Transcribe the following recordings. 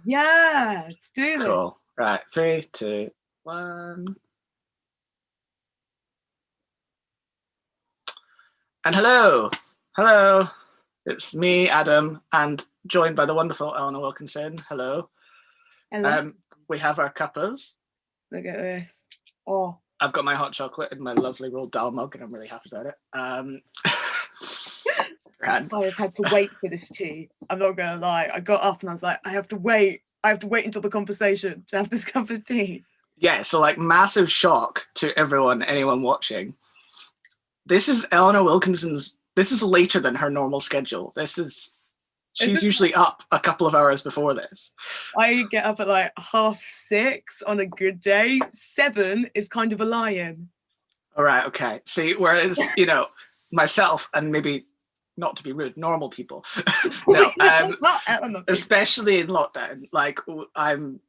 Yeah, let's do this. Cool. Right, 3, 2, 1. And hello. It's me, Adam, and joined by the wonderful Eleanor Wilkinson. Hello. Hello. Um, we have our cuppas. Look at this. Oh, I've got my hot chocolate in my lovely Roald Dahl mug, and I'm really happy about it. And I've had to wait for this tea. I'm not gonna lie. I got up and I was like, I have to wait. I have to wait until the conversation to have this cup of tea. yeah, so like massive shock to anyone watching. This is Eleanor Wilkinson's. This is later than her normal schedule. She's usually up a couple of hours before this. I get up at like 6:30 on a good day. 7 is kind of a lie-in. All right, okay. See, whereas, myself and maybe, not to be rude, normal people, no, especially in lockdown, like I'm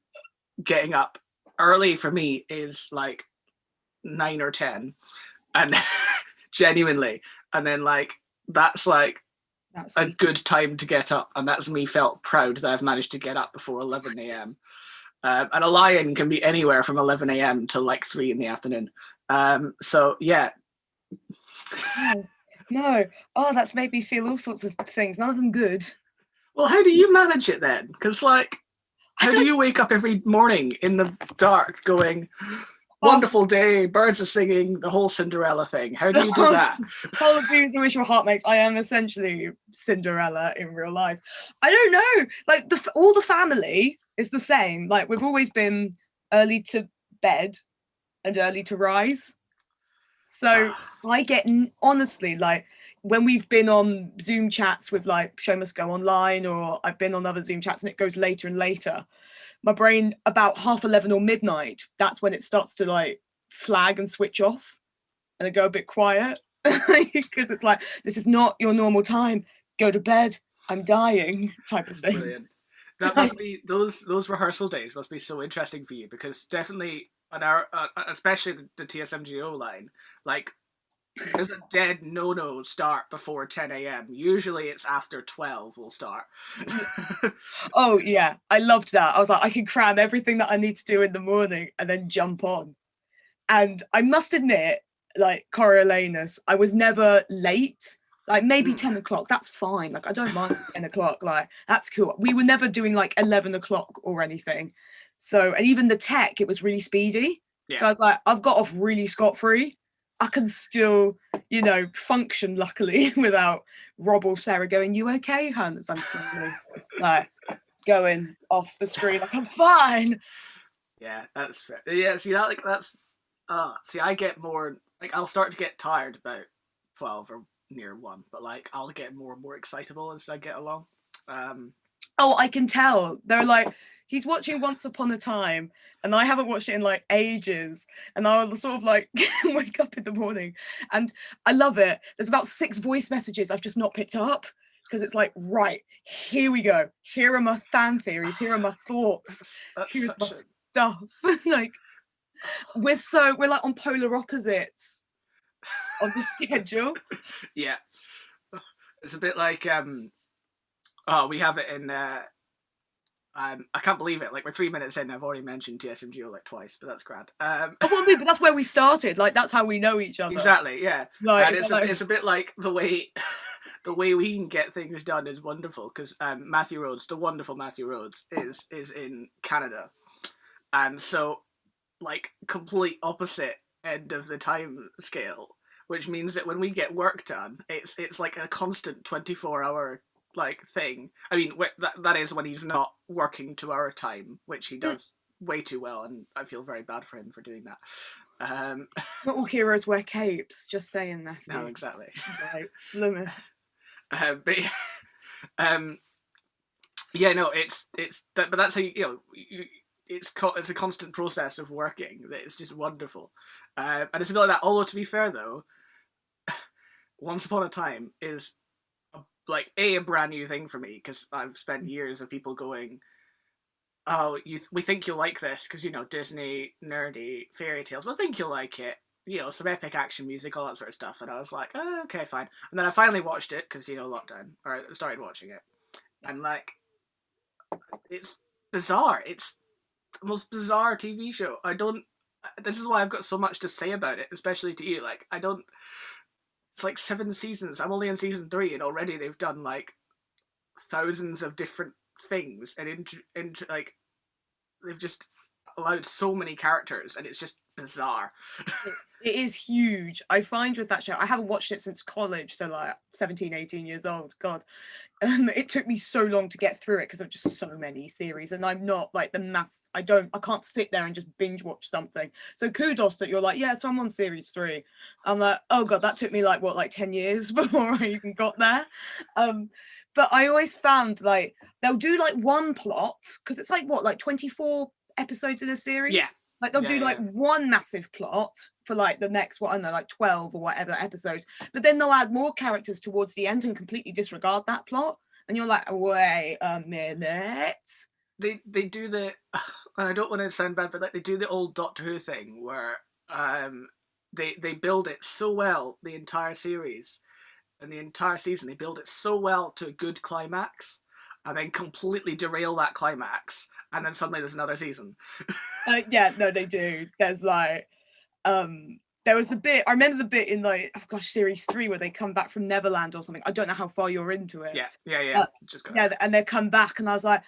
getting up early for me is like 9 or 10 and genuinely, and then like that's a good time to get up, and that's me felt proud that I've managed to get up before 11 a.m. And a lie-in can be anywhere from 11 a.m. to like 3 in the afternoon. So yeah. No. Oh, that's made me feel all sorts of things. None of them good. Well, how do you manage it then? Because like, how do you wake up every morning in the dark going, wonderful day, birds are singing, the whole Cinderella thing? How do you do that? I'll agree with you, your heartmates. I am essentially Cinderella in real life. I don't know. Like all the family is the same. Like we've always been early to bed and early to rise. So I get, honestly, like when we've been on Zoom chats with like Show Must Go Online, or I've been on other Zoom chats and it goes later and later, my brain about 11:30 or midnight, that's when it starts to like flag and switch off and I go a bit quiet because it's like, this is not your normal time. Go to bed. I'm dying type of thing. Brilliant. That must be, those rehearsal days must be so interesting for you, because definitely on our, especially the TSMGO line, like there's a dead no start before 10 a.m. Usually it's after 12 we'll start. Oh yeah, I loved that. I was like, I can cram everything that I need to do in the morning and then jump on. And I must admit, like Coriolanus, I was never late. Like maybe 10 o'clock, that's fine. Like I don't mind 10 o'clock, like that's cool. We were never doing like 11 o'clock or anything. So, and even the tech, it was really speedy. Yeah. So I was like, I've got off really scot-free. I can still, function luckily without Rob or Sarah going, "You okay, hun?" As I'm slowly like going off the screen, like I'm fine. Yeah, that's fair. Yeah, see that, like that's see, I get more like, I'll start to get tired about 12 or near 1, but like I'll get more and more excitable as I get along. Oh, I can tell. They're like, he's watching Once Upon a Time, and I haven't watched it in like ages. And I'll sort of like wake up in the morning, and I love it. There's about 6 voice messages I've just not picked up, because it's like, right, here we go. Here are my fan theories. Here are my thoughts. Here's my stuff. Like, we're like on polar opposites of the schedule. Yeah, it's a bit like we have it in I can't believe it, like we're 3 minutes in, I've already mentioned TSMGO like twice, but that's grand. But that's where we started, like that's how we know each other. Exactly, yeah. Like, and it's a bit like the way we can get things done is wonderful, because Matthew Rhodes, the wonderful Matthew Rhodes, is in Canada, and so like complete opposite end of the time scale, which means that when we get work done, it's like a constant 24-hour like thing. I mean, that is when he's not working to our time, which he does way too well, and I feel very bad for him for doing that. Not all heroes wear capes, just saying that. No, exactly. Right, limit. But yeah, no, but that's how it's a constant process of working that is just wonderful, and it's a bit like that. Although to be fair though, Once Upon a Time is a brand new thing for me, because I've spent years of people going, "Oh, we think you'll like this because Disney nerdy fairy tales. We think you'll like it. Some epic action music, all that sort of stuff." And I was like, "Oh, okay, fine." And then I finally watched it because lockdown, or I started watching it, and like, it's bizarre. It's the most bizarre TV show. I don't. This is why I've got so much to say about it, especially to you. Like, I don't. It's like 7 seasons. I'm only in season 3, and already they've done like thousands of different things, and like they've just allowed so many characters, and it's just bizarre. It is huge. I find with that show, I haven't watched it since college, so like 17, 18 years old. God. It took me so long to get through it because of just so many series, and I'm not like I can't sit there and just binge watch something. So kudos that you're like, yeah, so I'm on series 3. I'm like, oh god, that took me like 10 years before I even got there. But I always found like they'll do like one plot, because it's like 24 episodes in a series. Yeah. Like they'll do like one massive plot for like the next, what I don't know, like 12 or whatever episodes, but then they'll add more characters towards the end and completely disregard that plot. And you're like, wait a minute. They do the, and I don't want to sound bad, but like they do the old Doctor Who thing where they build it so well, the entire series and the entire season, they build it so well to a good climax, and then completely derail that climax, and then suddenly there's another season. Yeah, no, they do. There's like, there was a bit, I remember the bit in like, oh gosh, series 3 where they come back from Neverland or something. I don't know how far you're into it. Yeah. And they come back, and I was like,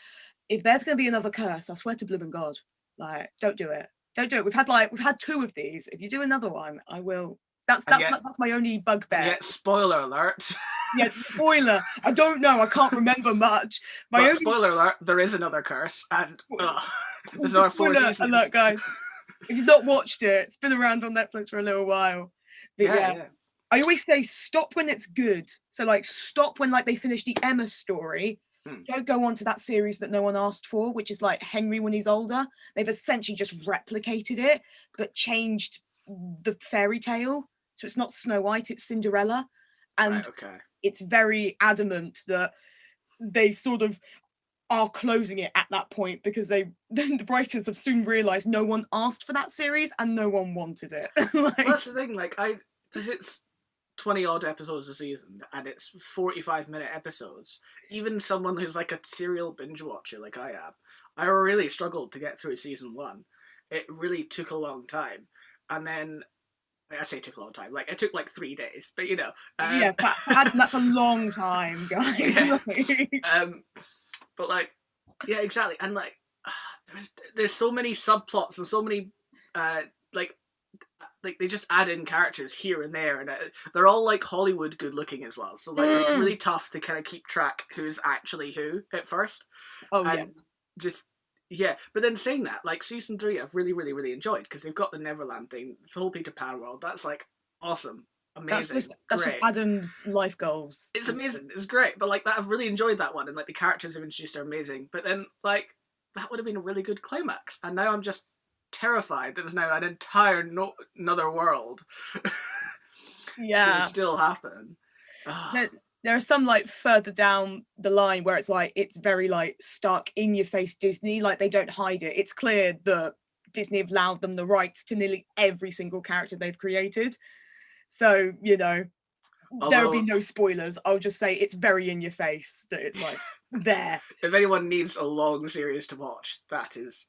if there's going to be another curse, I swear to blooming God, like, don't do it. Don't do it. We've had 2 of these. If you do another one, I will. That's my only bugbear. Yeah, spoiler alert. Yeah, spoiler. I don't know. I can't remember much. Spoiler alert, there is another curse, and there's another 4 seasons. Alert, guys. If you've not watched it, it's been around on Netflix for a little while. But yeah. I always say stop when it's good. So like stop when like they finish the Emma story. Don't go on to that series that no one asked for, which is like Henry when he's older. They've essentially just replicated it, but changed the fairy tale. So it's not Snow White, it's Cinderella. And it's very adamant that they sort of are closing it at that point, because the writers have soon realised no one asked for that series and no one wanted it. Well, that's the thing, like, because it's 20 odd episodes a season and it's 45-minute episodes. Even someone who's like a serial binge watcher like I am, I really struggled to get through season 1. It really took a long time. And then, I say it took a long time, like it took like 3 days, but you know. Yeah, that's a long time, guys. But like, yeah, exactly. And like, there's so many subplots and so many, like they just add in characters here and there, and they're all like Hollywood good looking as well. So like, it's really tough to kind of keep track who's actually who at first. But then saying that, like season 3, I've really, really, really enjoyed, because they've got the Neverland thing, the whole Peter Pan world. That's like awesome, amazing. That's just Adam's life goals. It's amazing. It's great. But like that, I've really enjoyed that one, and like the characters they've introduced are amazing. But then like that would have been a really good climax, and now I'm just terrified that there's now an entire another world to still happen. There are some like further down the line where it's like it's very like stark in your face Disney, like they don't hide it. It's clear that Disney have allowed them the rights to nearly every single character they've created. So, you know, there'll be no spoilers. I'll just say it's very in your face that it's like there. If anyone needs a long series to watch, that is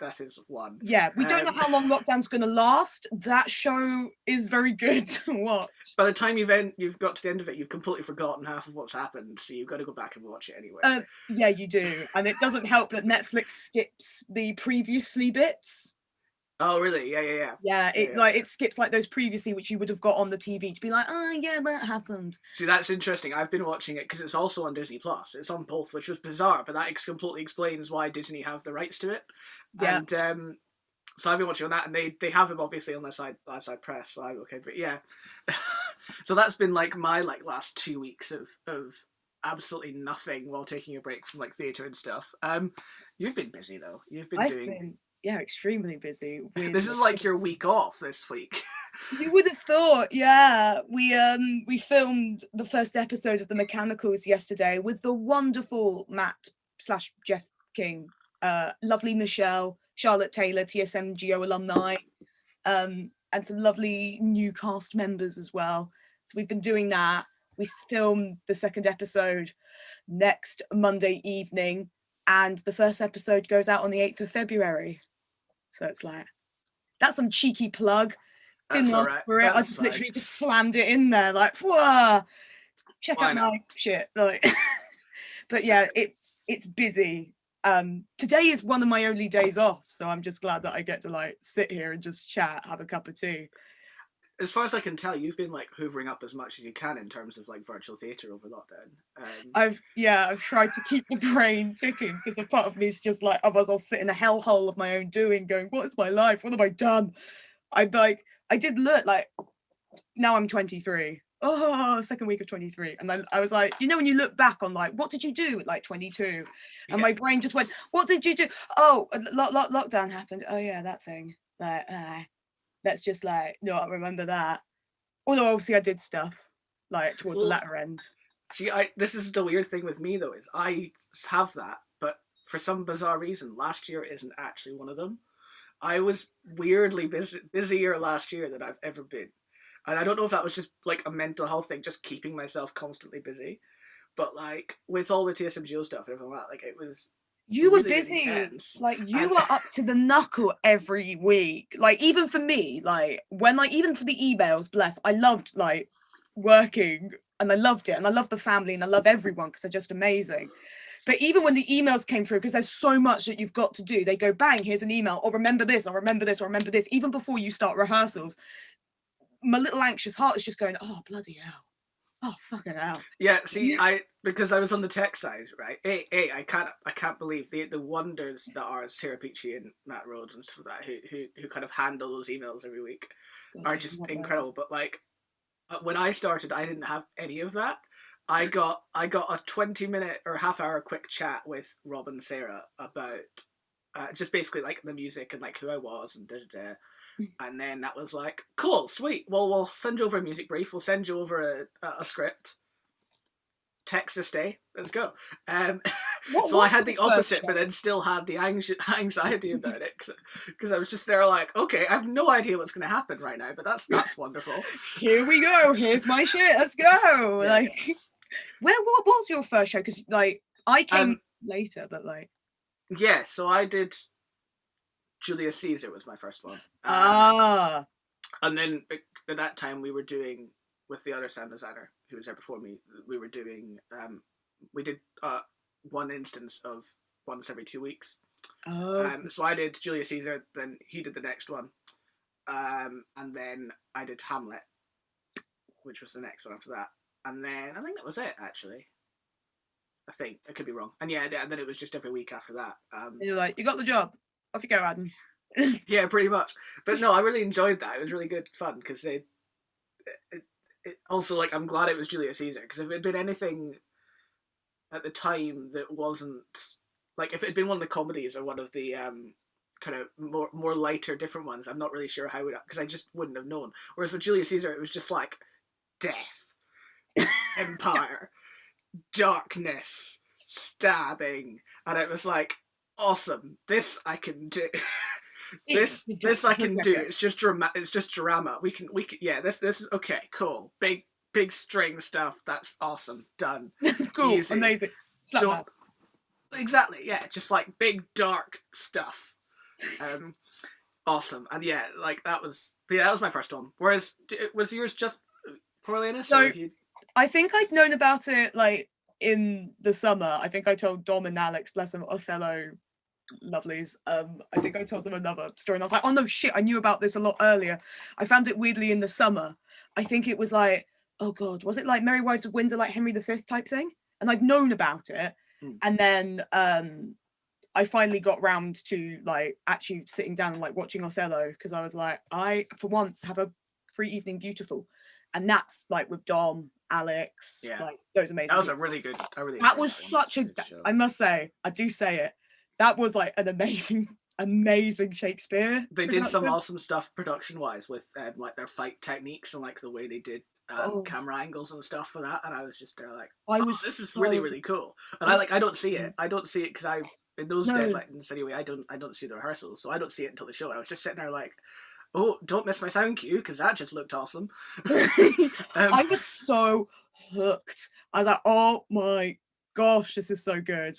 one. Yeah, we don't know how long lockdown's going to last. That show is very good to watch. By the time you've got to the end of it, you've completely forgotten half of what's happened, so you've got to go back and watch it anyway. Yeah, you do. And it doesn't help that Netflix skips the previously bits. Oh, really? Yeah. Yeah, it skips like those previously, which you would have got on the TV to be like, oh yeah, that happened. See, that's interesting. I've been watching it because it's also on Disney Plus. It's on both, which was bizarre, but that completely explains why Disney have the rights to it. Yeah. And so I've been watching on that, and they have them obviously on their side press. So I'm okay, but yeah. So that's been like my like last 2 weeks of absolutely nothing while taking a break from like theatre and stuff. You've been busy though. You've been extremely busy. This is like your week off this week. You would have thought, yeah. We filmed the first episode of The Mechanicals yesterday with the wonderful Matt/Jeff King, lovely Michelle, Charlotte Taylor, TSMGO alumni, and some lovely new cast members as well. So we've been doing that. We filmed the second episode next Monday evening. and the first episode goes out on the 8th of February. So it's like, that's some cheeky plug. Didn't ask for it. I just literally just slammed it in there, like, whoa, check out my shit. Like, but yeah, it's busy. Today is one of my only days off, so I'm just glad that I get to like sit here and just chat, have a cup of tea. As far as I can tell, you've been like hoovering up as much as you can in terms of like virtual theatre over lockdown. I've tried to keep the brain ticking, because a part of me is just like, otherwise I'll sit in a hellhole of my own doing, going, what is my life? What have I done? I did look like, now I'm 23. Oh, second week of 23. And I was like, you know, when you look back on like, what did you do at like 22? And my brain just went, what did you do? Oh, lockdown happened. Oh yeah, that thing. Like, let's just like not remember that. Although obviously I did stuff like towards the latter end. See, this is the weird thing with me though, is I have that, but for some bizarre reason, last year isn't actually one of them. I was weirdly busier last year than I've ever been. And I don't know if that was just like a mental health thing, just keeping myself constantly busy. But like with all the TSMGO stuff and everything like that, like it was. You were busy. Like you were up to the knuckle every week. Like even for me, like when even for the emails, bless, I loved like working and I loved it and I love the family and I love everyone because they're just amazing. But even when the emails came through, because there's so much that you've got to do, they go, bang, here's an email, or remember this, or remember this, or remember this, even before you start rehearsals. My little anxious heart is just going, oh, bloody hell. Oh, fucking hell. Yeah, see, because I was on the tech side, right? I can't believe the wonders that are Sarah Peachy and Matt Rhodes and stuff like that, who kind of handle those emails every week, are just incredible. But like, when I started, I didn't have any of that. I got a 20-minute or half-hour quick chat with Rob and Sarah about just basically like the music and like who I was and da-da-da. And then that was like, cool, sweet. Well, we'll send you over a music brief. We'll send you over a script. Texas Day. Let's go. So I had the opposite, but then still had the anxiety about it because I was just there like, okay, I have no idea what's going to happen right now, but that's wonderful. Here we go. Here's my shit. Let's go. Yeah. Like, what was your first show? Because like I came later, but like. Yeah, so I did. Julius Caesar was my first one. And then at that time we were doing, with the other sound designer who was there before me, we were doing, we did one instance of once every 2 weeks. So I did Julius Caesar, then he did the next one. And then I did Hamlet, which was the next one after that. And then I think that was it, actually. I think. I could be wrong. And yeah, and then it was just every week after that. You're like, you got the job. Off you go, Adam. Yeah, pretty much. But no, I really enjoyed that. It was really good fun because it also, like, I'm glad it was Julius Caesar, because if it had been anything at the time that wasn't, like, if it had been one of the comedies or one of the kind of more lighter, different ones, I'm not really sure how it, because I just wouldn't have known. Whereas with Julius Caesar, it was just like death, empire, darkness, stabbing, and it was like, awesome, this I can do. this I can do. It's just drama. It's just drama. We can. Yeah. This is okay. Cool. Big string stuff. That's awesome. Done. Cool. Easy. Amazing. Exactly. Yeah. Just like big dark stuff. Awesome. And yeah, like that was my first one. Whereas was yours just Coriolanus? So I think I'd known about it like in the summer. I think I told Dom and Alex, bless them, Othello lovelies. I think I told them another story and I was like, oh no shit, I knew about this a lot earlier. I found it weirdly in the summer. I think it was like, oh god, was it like Merry Wives of Windsor, like Henry V type thing? And I'd known about it. And then I finally got round to like actually sitting down and like watching Othello, because I was like, I for once have a free evening beautiful. And that's like with Dom, Alex, like those amazing. That was a really good. That was such a. I must say, I do say it. That was like an amazing Shakespeare. They did some awesome stuff production-wise with like their fight techniques and like the way they did camera angles and stuff for that. And I was just there like, this is really, really cool. And I don't see it. I don't see it because in those deadlines anyway, I don't see the rehearsals, so I don't see it until the show. I was just sitting there like, oh, don't miss my sound cue, because that just looked awesome. I was so hooked. I was like, oh my gosh, this is so good.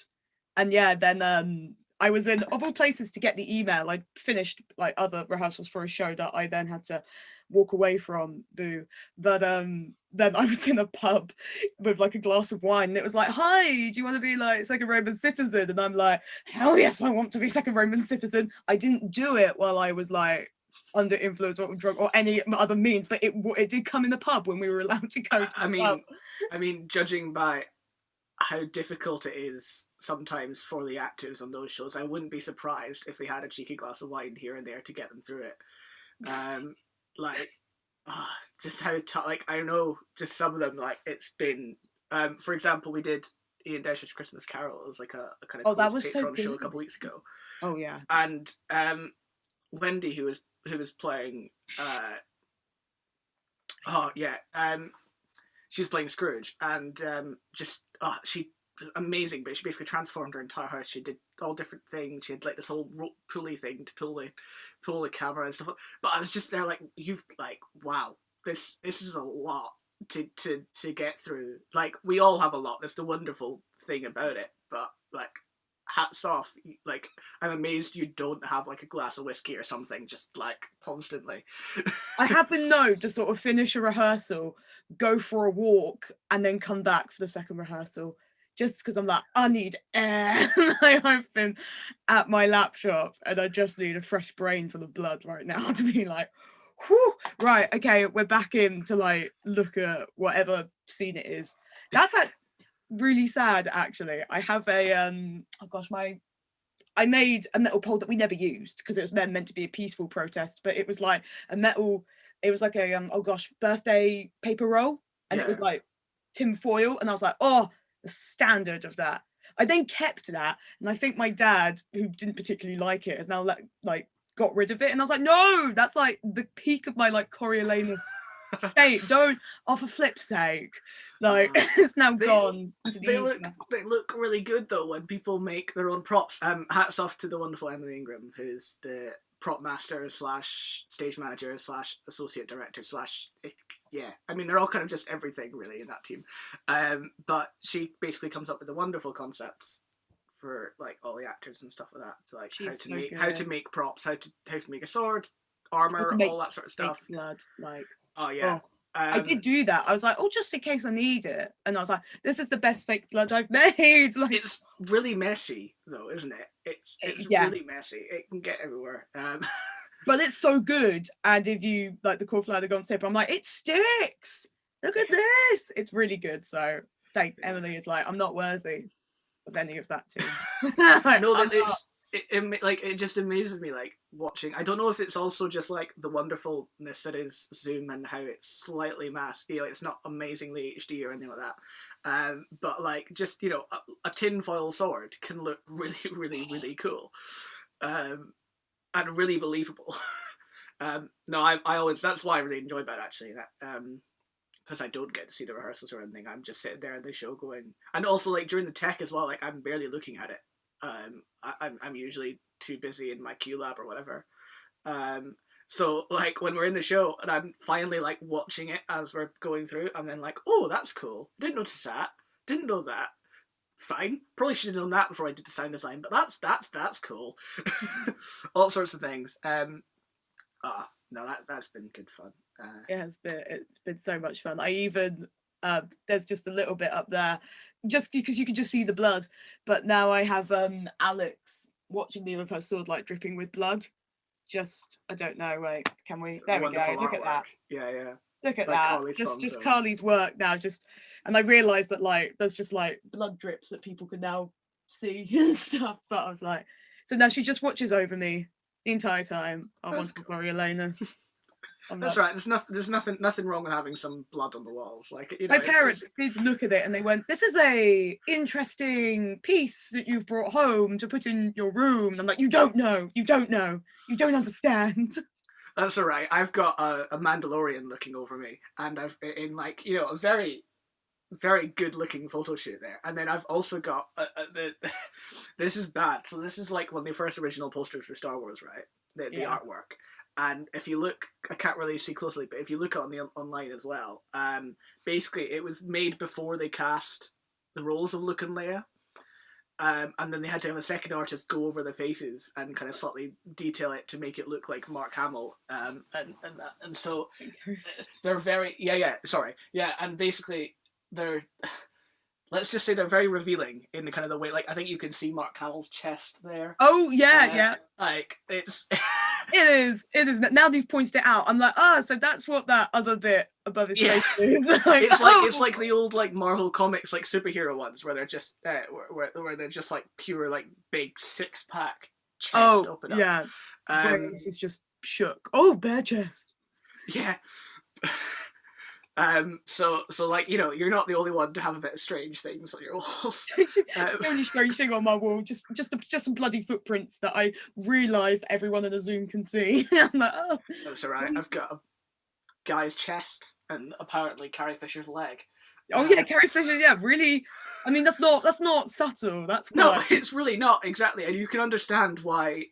And yeah, then I was in, of all places, to get the email. I finished like other rehearsals for a show that I then had to walk away from. Boo. But then I was in a pub with like a glass of wine, and it was like, "Hi, do you want to be like second Roman citizen?" And I'm like, "Hell yes, I want to be second Roman citizen." I didn't do it while I was like under influence or drug or any other means, but it did come in the pub when we were allowed to go to the pub. I mean, judging by how difficult it is sometimes for the actors on those shows, I wouldn't be surprised if they had a cheeky glass of wine here and there to get them through it. Like, just how like I know just some of them, like it's been for example, we did Ian Dowsher's Christmas Carol. It was like a kind of that was Patreon so show a couple of weeks ago. Oh yeah. And Wendy, who was playing she was playing Scrooge, and she was amazing. But she basically transformed her entire house. She did all different things. She had like this whole pulley thing to pull the camera and stuff. But I was just there like, you've like, wow, this is a lot to get through. Like, we all have a lot. That's the wonderful thing about it. But like, hats off. Like, I'm amazed you don't have like a glass of whiskey or something just like constantly. I have been known to sort of finish a rehearsal, go for a walk, and then come back for the second rehearsal, just because I'm like, I need air. Like, I've been at my lap shop and I just need a fresh brain for the blood right now to be like, whew, right, okay, we're back in to like look at whatever scene it is. That's like really sad, actually. I have a I made a metal pole that we never used because it was meant to be a peaceful protest, but it was like a metal, it was like a birthday paper roll, and it was like tin foil, and I was like, oh, the standard of that. I then kept that, and I think my dad, who didn't particularly like it, has now got rid of it, and I was like, no, that's like the peak of my like Coriolanus fate. Don't, for flip's sake, like it's now gone. They look really good though when people make their own props. Hats off to the wonderful Emily Ingram, who's the prop master / stage manager / associate director / yeah. I mean, they're all kind of just everything really in that team. But she basically comes up with the wonderful concepts for like all the actors and stuff like that. So, like how to make props, how to make a sword, armor, all that sort of stuff. Blood, like. Oh yeah. I did do that. I was like, oh, just in case I need it. And I was like, this is the best fake blood I've made. Like, it's really messy though, isn't it? It's really messy. It can get everywhere. But it's so good. And if you like the cauliflower gone tip, I'm like, it sticks. Look at this. It's really good. So Emily is like, I'm not worthy of any of that too. No, it just amazes me, like, watching. I don't know if it's also just like the wonderfulness that is Zoom and how it's slightly masked. You know, it's not amazingly HD or anything like that. But like, just, you know, a tinfoil sword can look really, really, really cool, and really believable. No, I always, that's why I really enjoy that, actually. That because I don't get to see the rehearsals or anything. I'm just sitting there in the show going, and also like during the tech as well. Like, I'm barely looking at it. I'm usually too busy in my Q lab or whatever. So like when we're in the show and I'm finally like watching it as we're going through, I'm then like, oh, that's cool. Didn't notice that. Didn't know that. Fine. Probably should have known that before I did the sound design, but that's cool. All sorts of things. No, that's been good fun. It's been so much fun. I even there's just a little bit up there, just because you can just see the blood. But now I have Alex watching me with her sword like dripping with blood. Just, I don't know. Wait, can we? There we go. Look at that. Yeah. Look at that. Just Carly's work now. And I realised that like there's just like blood drips that people can now see and stuff. But I was like, so now she just watches over me the entire time. I want to worry Elena. That's right. There's nothing wrong with having some blood on the walls. Like, you know, my parents did look at it and they went, "This is a interesting piece that you've brought home to put in your room." And I'm like, "You don't know. You don't understand." That's all right. I've got a Mandalorian looking over me, and I've in like, you know, a very, very good looking photo shoot there. And then I've also got this is bad. So this is like one of the first original posters for Star Wars, right? The artwork. And if you look, I can't really see closely, but if you look on the online as well, basically it was made before they cast the roles of Luke and Leia. and then they had to have a second artist go over the faces and kind of slightly detail it to make it look like Mark Hamill. And so they're very and basically they're. Let's just say they're very revealing in the kind of the way, like, I think you can see Mark Hamill's chest there. Oh, yeah. Like, it's... It is. Now that you've pointed it out, I'm like, so that's what that other bit above his face is. Like, it's like the old, like, Marvel Comics, like, superhero ones, where they're just, where they're just, like, pure, like, big six-pack chest open up. Yeah. This is just shook. Oh, bare chest. Yeah. So like, you know, you're not the only one to have a bit of strange things on your walls. The only strange thing on my wall, just some bloody footprints that I realise everyone in the Zoom can see. I'm like, oh, that's alright. I've got a guy's chest and apparently Carrie Fisher's leg. Oh yeah, Carrie Fisher. Yeah, really. I mean, that's not subtle. That's quite... No, it's really not, exactly, and you can understand why.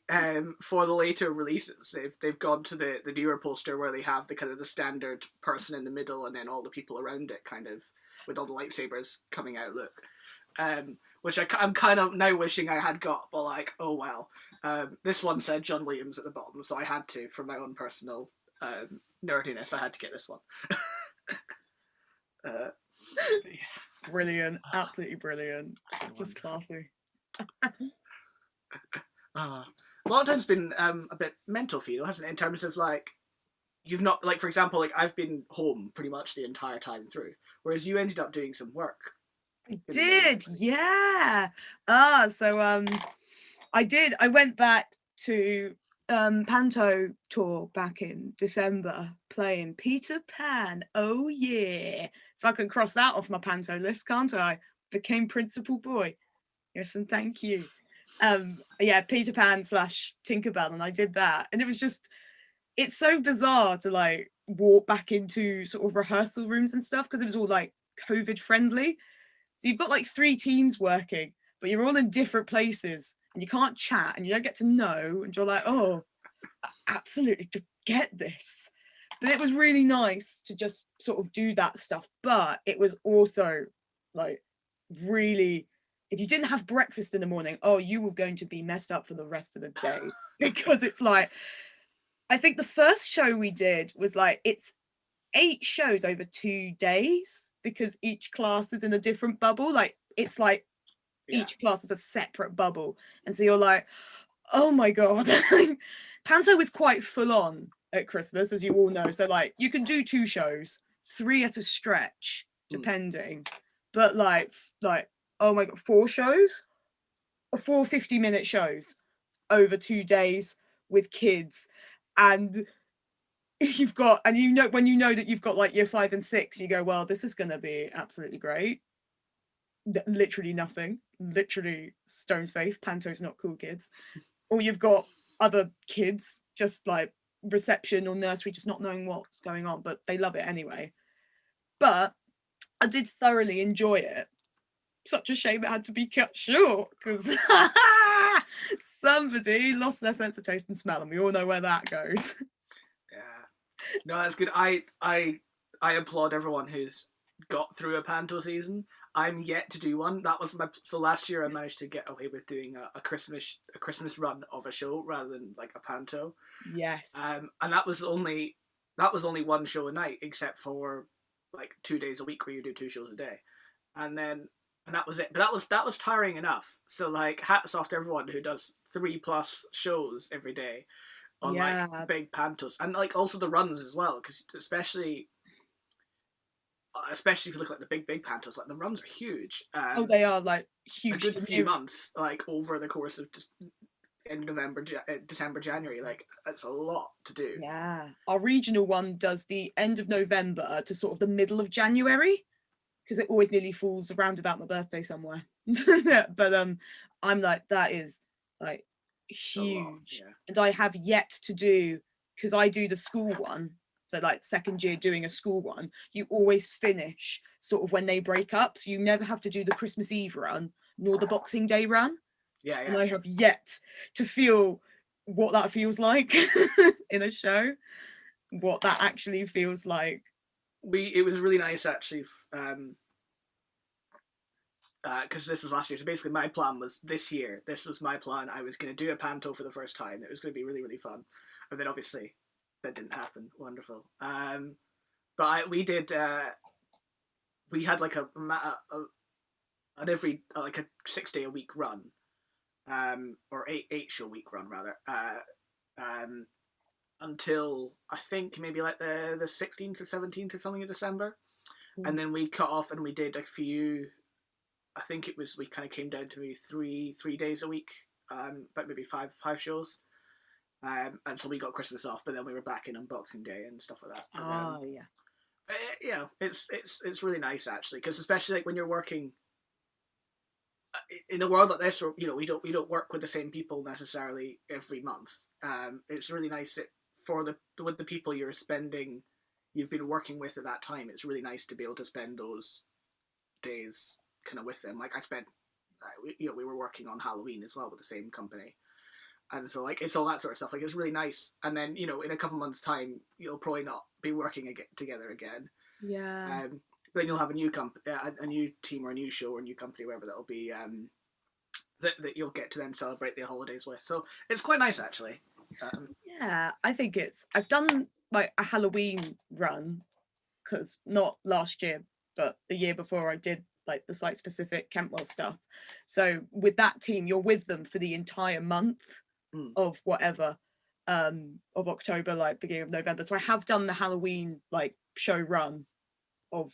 For the later releases, they've gone to the newer poster where they have the kind of the standard person in the middle and then all the people around it, kind of with all the lightsabers coming out. Look, which I'm kind of now wishing I had got, but like, oh well. This one said John Williams at the bottom, so I had to, for my own personal nerdiness, I had to get this one. Brilliant, absolutely brilliant. Just classy. Lockdown's been a bit mental for you, hasn't it? In terms of like, you've not, like, for example, like, I've been home pretty much the entire time through, whereas you ended up doing some work. I did, yeah. So I did. I went back to Panto tour back in December, playing Peter Pan. Oh yeah. So I can cross that off my Panto list, can't I? Became Principal Boy. Yes, and thank you. Yeah, Peter Pan / Tinkerbell, and I did that. And it was just, it's so bizarre to like walk back into sort of rehearsal rooms and stuff, because it was all like COVID friendly. So you've got like 3 teams working, but you're all in different places and you can't chat and you don't get to know, and you're like, oh, absolutely to get this. But it was really nice to just sort of do that stuff. But it was also like really, if you didn't have breakfast in the morning, oh, you were going to be messed up for the rest of the day. Because it's like, I think the first show we did was like, it's 8 shows over 2 days, because each class is in a different bubble. Like, it's like each class is a separate bubble. And so you're like, oh my God. Panto is quite full on at Christmas, as you all know. So like, you can do 2 shows, 3 at a stretch, depending. But like, oh my God, 4 shows? 4 50-minute shows over 2 days with kids. And you've got, and you know, when you know that you've got like year 5 and 6, you go, well, this is going to be absolutely great. Literally nothing, literally stone face. Panto's not cool, kids. Or you've got other kids just like reception or nursery, just not knowing what's going on, but they love it anyway. But I did thoroughly enjoy it. Such a shame it had to be cut short, because somebody lost their sense of taste and smell, and we all know where that goes. Yeah, no, that's good. I applaud everyone who's got through a Panto season. I'm yet to do one. That was so last year I managed to get away with doing a Christmas run of a show rather than like a Panto. Yes. And that was only one show a night, except for like 2 days a week where you do 2 shows a day, and that was it. But that was tiring enough. So like, hats off to everyone who does 3+ shows every day on like big Pantos, and like also the runs as well, because especially if you look at the big Pantos, like the runs are huge. Oh, they are like huge. A good few months, like over the course of just in November, December, January. Like, that's a lot to do. Yeah, our regional one does the end of November to sort of the middle of January, because it always nearly falls around about my birthday somewhere. But I'm like, that is like huge. And I have yet to do, because I do the school one, so like second year doing a school one, you always finish sort of when they break up, so you never have to do the Christmas Eve run nor the Boxing Day run. Yeah. And I have yet to feel what that feels like in a show, what that actually feels like. It was really nice actually. because this was last year. So basically, my plan was this year. This was my plan. I was going to do a panto for the first time. It was going to be really, really fun. And then obviously, that didn't happen. Wonderful. We did. We had like an every like a 6 day a week run, or eight show week run rather. Until I think maybe like the 16th or 17th or something of December, and then we cut off and we did a few. I think it was we kind of came down to maybe three days a week, but maybe five shows, and so we got Christmas off, but then we were back in on Boxing Day and stuff like that. Oh yeah. Yeah, it's really nice actually, because especially like when you're working in a world like this, or we don't work with the same people necessarily every month. It's really nice with the people you've been working with at that time. It's really nice to be able to spend those days kind of with them. Like I spent, we were working on Halloween as well with the same company, and so like it's all that sort of stuff. Like it's really nice. And then in a couple months' time, you'll probably not be working together again. Yeah. Then you'll have a new a new team or a new show or a new company, wherever that'll be. That you'll get to then celebrate the holidays with. So it's quite nice actually. Yeah, I think I've done like a Halloween run, because not last year, but the year before I did like the site specific Kentwell stuff. So with that team, you're with them for the entire month of whatever, of October, like beginning of November. So I have done the Halloween like show run of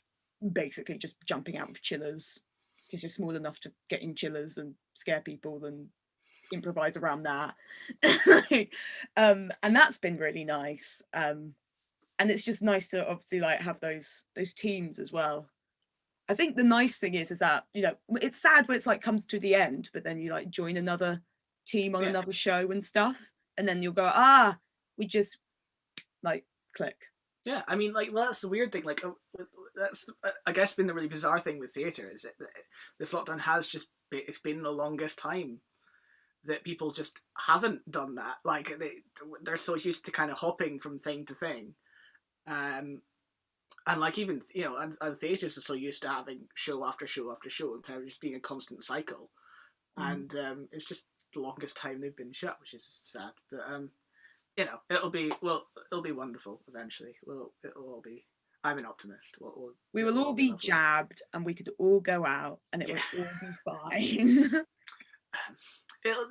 basically just jumping out of chillers, because you're small enough to get in chillers and scare people and improvise around that. And that's been really nice. And it's just nice to obviously like have those teams as well. I think the nice thing is that it's sad when it's like comes to the end, but then you like join another team on another show and stuff, and then you'll go, we just like click. Yeah, I mean, like, well, that's the weird thing. Like, that's I guess been the really bizarre thing with theatre, is that this lockdown has just it's been the longest time that people just haven't done that. Like they're so used to kind of hopping from thing to thing, and like even and theatres are so used to having show after show after show and kind of just being a constant cycle, and it's just the longest time they've been shut, which is sad. But it'll be wonderful eventually. It'll all be. I'm an optimist. We will all be jabbed, and we could all go out, and it will all be fine.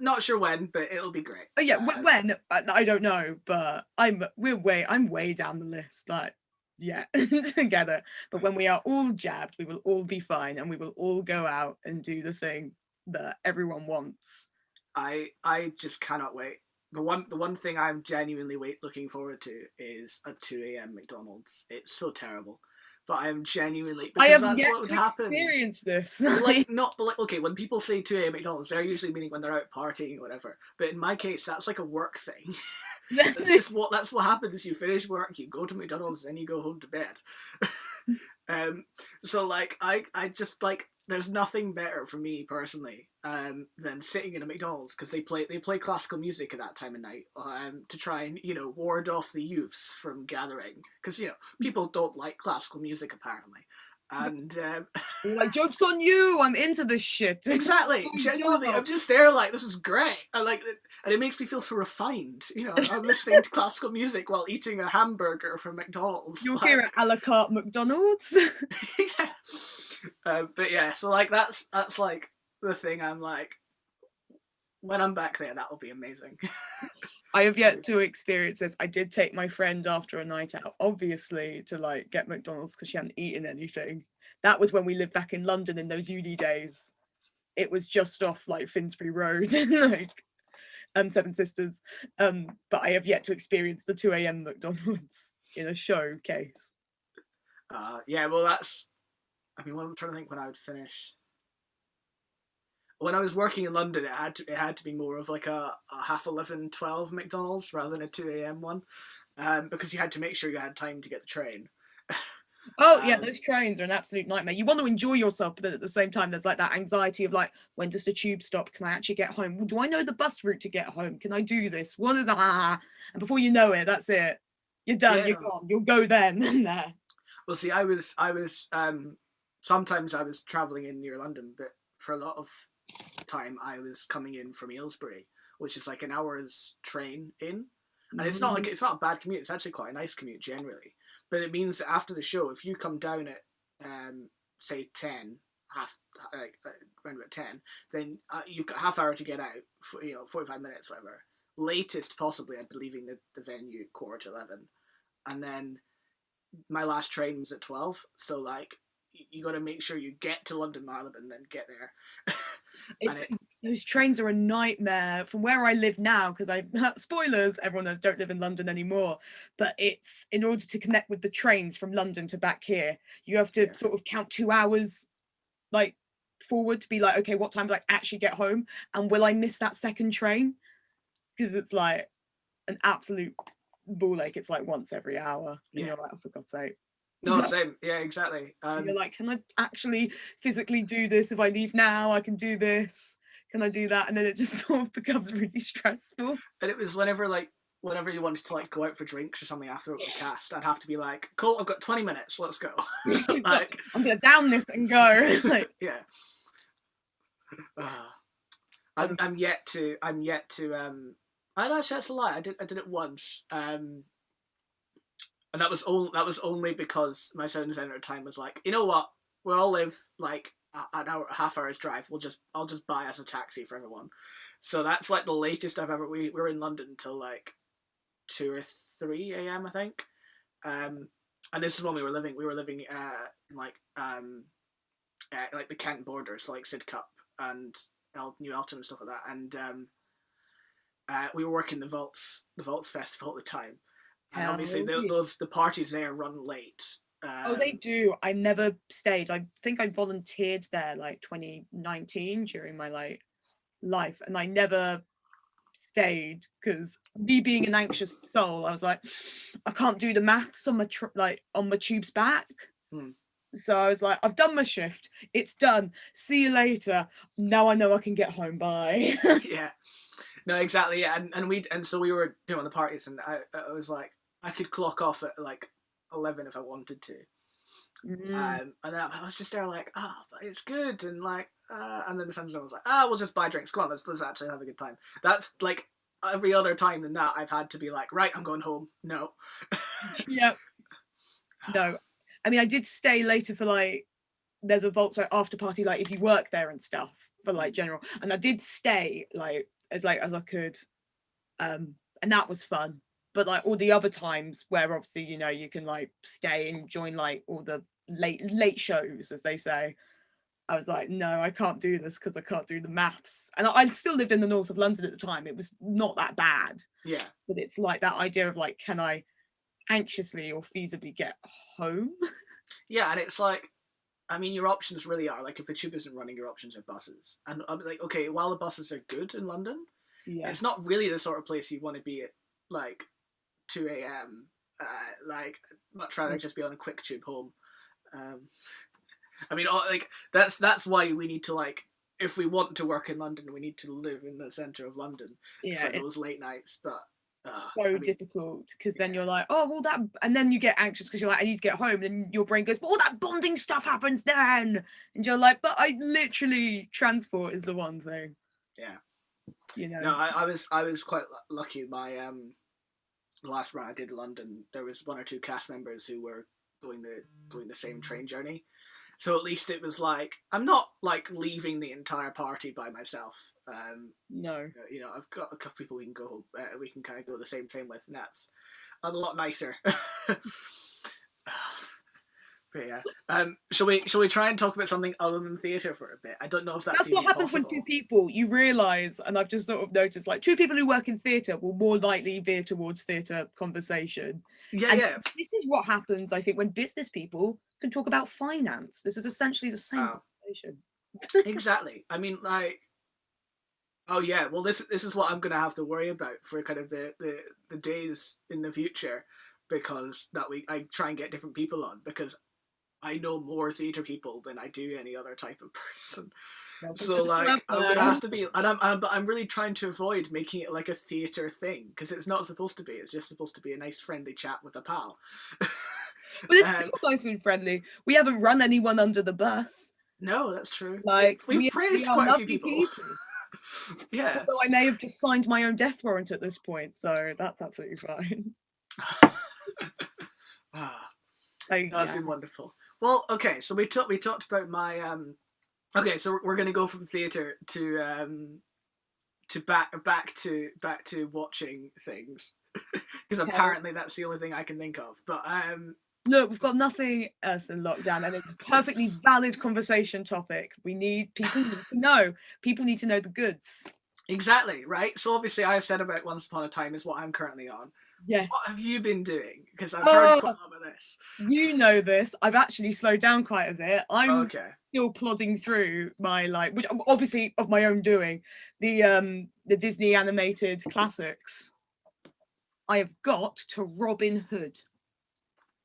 Not sure when, but it'll be great. Oh yeah, when I don't know, but I'm way down the list. Like, yeah, together. But when we are all jabbed, we will all be fine, and we will all go out and do the thing that everyone wants. I just cannot wait. The one thing I'm genuinely looking forward to is a 2 a.m. McDonald's. It's so terrible, but I'm genuinely, because that's what would happen. Experience this. Okay, when people say 2 a.m. McDonald's, they're usually meaning when they're out partying or whatever. But in my case, that's like a work thing. That's what happens. You finish work, you go to McDonald's, and then you go home to bed. So like I just like, there's nothing better for me personally than sitting in a McDonald's, because they play classical music at that time of night, to try and ward off the youths from gathering, because people don't like classical music apparently, and like, joke's on you, I'm into this shit. Exactly. Genuinely, I'm just there like, this is great. I like it, and it makes me feel so refined. I'm listening to classical music while eating a hamburger from McDonald's. You're here at a la carte McDonald's. Yeah. But yeah, so like that's like the thing. I'm like, when I'm back there, that will be amazing. I have yet to experience this. I did take my friend after a night out, obviously, to like get McDonald's because she hadn't eaten anything. That was when we lived back in London in those uni days. It was just off like Finsbury Road, like Seven Sisters. But I have yet to experience the 2 a.m. McDonald's in a showcase. Yeah, well, that's. I mean, I'm trying to think when I would finish. When I was working in London, it had to be more of like a 11:30, 12 McDonald's rather than a 2 a.m. one, because you had to make sure you had time to get the train. Oh yeah, those trains are an absolute nightmare. You want to enjoy yourself, but at the same time, there's like that anxiety of like, when does the tube stop? Can I actually get home? Well, do I know the bus route to get home? Can I do this? What is and before you know it, that's it. You're done. Yeah. You're gone. You'll go then and there. Well, see, I was sometimes I was traveling in near London, but for a lot of time I was coming in from Aylesbury, which is like an hour's train in, and it's not a bad commute. It's actually quite a nice commute generally, but it means that after the show, if you come down at say 10, around about 10, then you've got half hour to get out, for, 45 minutes, whatever. Latest, possibly, I'd be leaving the venue at 11:15, and then my last train was at 12. So like, you got to make sure you get to London Marylebone and then get there. Those trains are a nightmare from where I live now, because spoilers, everyone knows, don't live in London anymore, but it's in order to connect with the trains from London to back here, you have to sort of count 2 hours like forward to be like, okay, what time do I actually get home, and will I miss that second train? Because it's like an absolute ball ache. It's like once every hour, and you're like, oh, for God's sake. No, same. Yeah, exactly. You're like, can I actually physically do this? If I leave now, I can do this. Can I do that? And then it just sort of becomes really stressful. And it was whenever you wanted to like go out for drinks or something after the cast, I'd have to be like, cool, I've got 20 minutes, let's go. Like, I'm gonna down this and go. Like, yeah. I'm yet to actually, that's a lie. I did it once. And that was only because my sound designer at the time was like, you know what? We all live like an hour, half hour's drive. I'll just buy us a taxi for everyone. So that's like the latest I've ever. We were in London until like 2 or 3 a.m. I think. And this is when we were living. We were living in like the Kent border, so like Sidcup and New Eltham and stuff like that. And we were working the Vaults Festival at the time. And obviously the parties there run late. They do. I never stayed. I think I volunteered there like 2019 during my like life, and I never stayed because me being an anxious soul, I was like, I can't do the maths on my on my tubes back. So I was like, I've done my shift. It's done. See you later. Now I know I can get home. Bye. Yeah. No, exactly. Yeah. And so we were doing the parties, and I was like, I could clock off at like 11 if I wanted to. And then I was just there like, but it's good, and like, and then the Sunshine was like, we'll just buy drinks. Come on, let's actually have a good time. That's like every other time than that, I've had to be like, right, I'm going home. No. Yep. No. I mean, I did stay later for like, there's a Vaults after party, like if you work there and stuff for like general, and I did stay like as late as I could, and that was fun. But like all the other times where obviously, you can like stay and join like all the late shows, as they say, I was like, no, I can't do this because I can't do the maths. And I still lived in the north of London at the time. It was not that bad. Yeah. But it's like that idea of like, can I anxiously or feasibly get home? Yeah, and it's like, I mean, your options really are like, if the tube isn't running, your options are buses. And I'm like, okay, while the buses are good in London, it's not really the sort of place you want to be at like 2 a.m. Like, much rather just be on a quick tube home. I mean, like that's why we need to, like, if we want to work in London, we need to live in the centre of London for those late nights. But difficult, because then you're like, oh well, that, and then you get anxious because you're like, I need to get home, and your brain goes, but all that bonding stuff happens then, and you're like, but I literally, transport is the one thing. Yeah. No, I was quite lucky. My the last run I did in London, there was 1 or 2 cast members who were going the same train journey. So at least it was like, I'm not like leaving the entire party by myself. No. I've got a couple people we can go, we can kind of go the same train with, and that's a lot nicer. But yeah. Shall we try and talk about something other than theatre for a bit? I don't know if that's what happens possible. When 2 people, you realise, and I've just sort of noticed, like 2 people who work in theatre will more likely veer towards theatre conversation. Yeah. This is what happens, I think, when business people can talk about finance. This is essentially the same conversation. Exactly. I mean, like, oh yeah, well this is what I'm gonna have to worry about for kind of the days in the future, because I try and get different people on, because I know more theatre people than I do any other type of person. So like, I'm gonna have to be, and I'm really trying to avoid making it like a theatre thing, because it's not supposed to be. It's just supposed to be a nice friendly chat with a pal. But it's still nice and friendly. We haven't run anyone under the bus. No, that's true. Like We've we praised are quite a few lovely people. people. Yeah. Although I may have just signed my own death warrant at this point, so that's absolutely fine. Ah, that's Yeah. been wonderful. Well, okay, so we talked about my okay, so we're gonna go from theatre to back to watching things because Okay. apparently that's the only thing I can think of. But Look, we've got nothing else in lockdown, and it's a perfectly valid conversation topic. People need to know. People need to know the goods. exactly, right. So obviously, I've said about Once Upon a Time is what I'm currently on. Yes. What have you been doing? Because I've heard Oh, quite a lot of this. you know this. I've actually slowed down quite a bit. I'm Okay. still plodding through my which obviously of my own doing, the Disney animated classics. I have got to Robin Hood.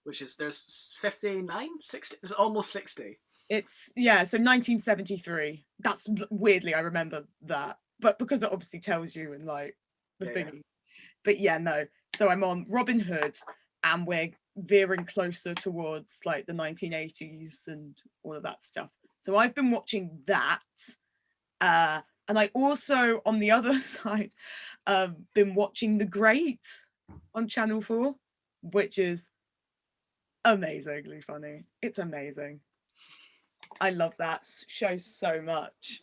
Which is there's 59, 60, it's almost 60. It's so 1973. That's weirdly I remember that, but because it obviously tells you in like the Yeah, thing. yeah. But yeah, no. So I'm on Robin Hood, and we're veering closer towards like the 1980s and all of that stuff. So I've been watching that, and I also on the other side, been watching The Great on Channel 4, which is amazingly funny. It's amazing. I love that show so much.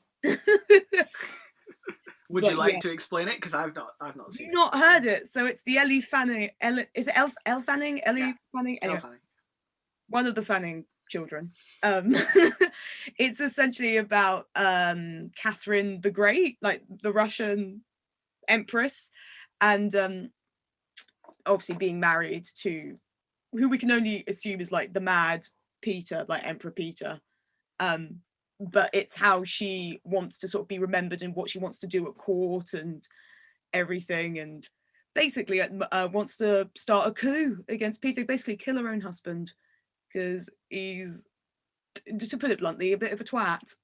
Would But you like yeah, to explain it? Because I've not seen you've it. not heard it. So it's the Ellie Fanning. Is it Elle Fanning? Yeah, Ellie Fanning? Anyway, Elephant. one of the Fanning children. It's essentially about Catherine the Great, like the Russian empress, and obviously being married to who we can only assume is like the mad Peter, like Emperor Peter. Um, but it's how she wants to sort of be remembered and what she wants to do at court and everything, and basically wants to start a coup against Peter, basically kill her own husband because he's, to put it bluntly, a bit of a twat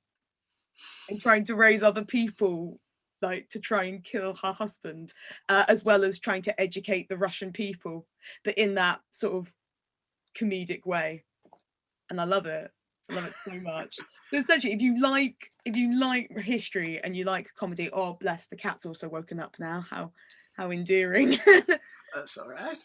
and trying to raise other people like to try and kill her husband, as well as trying to educate the Russian people, but in that sort of comedic way. And I love it. I love it so much. So essentially, if you like history and you like comedy, oh bless, the cat's also woken up now. How endearing. That's all right.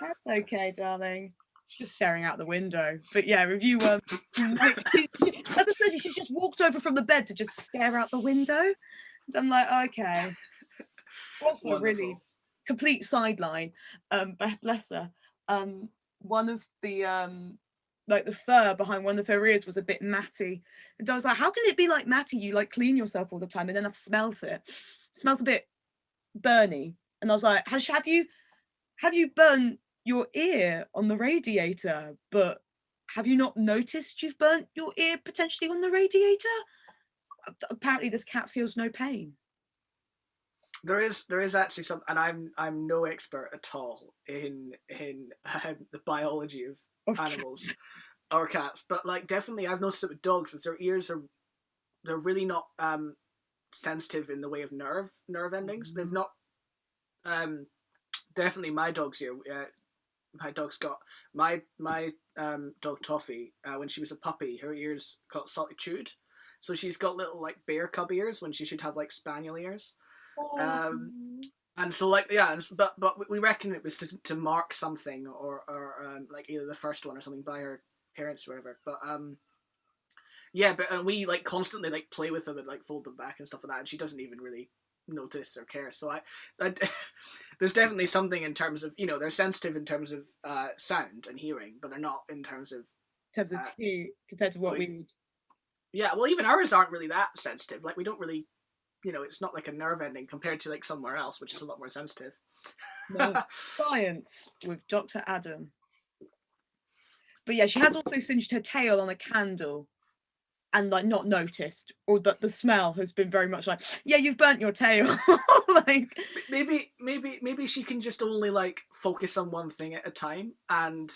That's okay, darling. She's just staring out the window. But yeah, if you like, as I said, she's just walked over from the bed to just stare out the window. And I'm like, okay. Also, Wonderful. really complete sideline. Bless her. One of the like the fur behind one of her ears was a bit matty. And I was like, how can it be like matty? You like clean yourself all the time, and then I smelt it. It smells a bit burny. And I was like, have you burnt your ear on the radiator? But have you not noticed you've burnt your ear potentially on the radiator? Apparently this cat feels no pain. There is actually some, and I'm no expert at all in the biology of animals or cats, but like definitely I've noticed it with dogs, is their ears they're really not sensitive in the way of nerve endings. They've not definitely my dog's here. My dog's got my dog Toffee. When she was a puppy, her ears got slightly chewed, so she's got little like bear cub ears when she should have like spaniel ears. And so like but we reckon it was to mark something or like either the first one or something by her parents or whatever. But yeah, but we like constantly like play with them and like fold them back and stuff like that, and she doesn't even really notice or care. So I there's definitely something in terms of, they're sensitive in terms of sound and hearing, but they're not in terms of cue compared to what like, we would. Yeah, well, even ours aren't really that sensitive. Like we don't really, it's not like a nerve ending compared to like somewhere else, which is a lot more sensitive. No. Science with Dr. Adam. But yeah, she has also singed her tail on a candle and like not noticed, or but the smell has been very much like, yeah, you've burnt your tail. Like maybe she can just only like focus on one thing at a time, and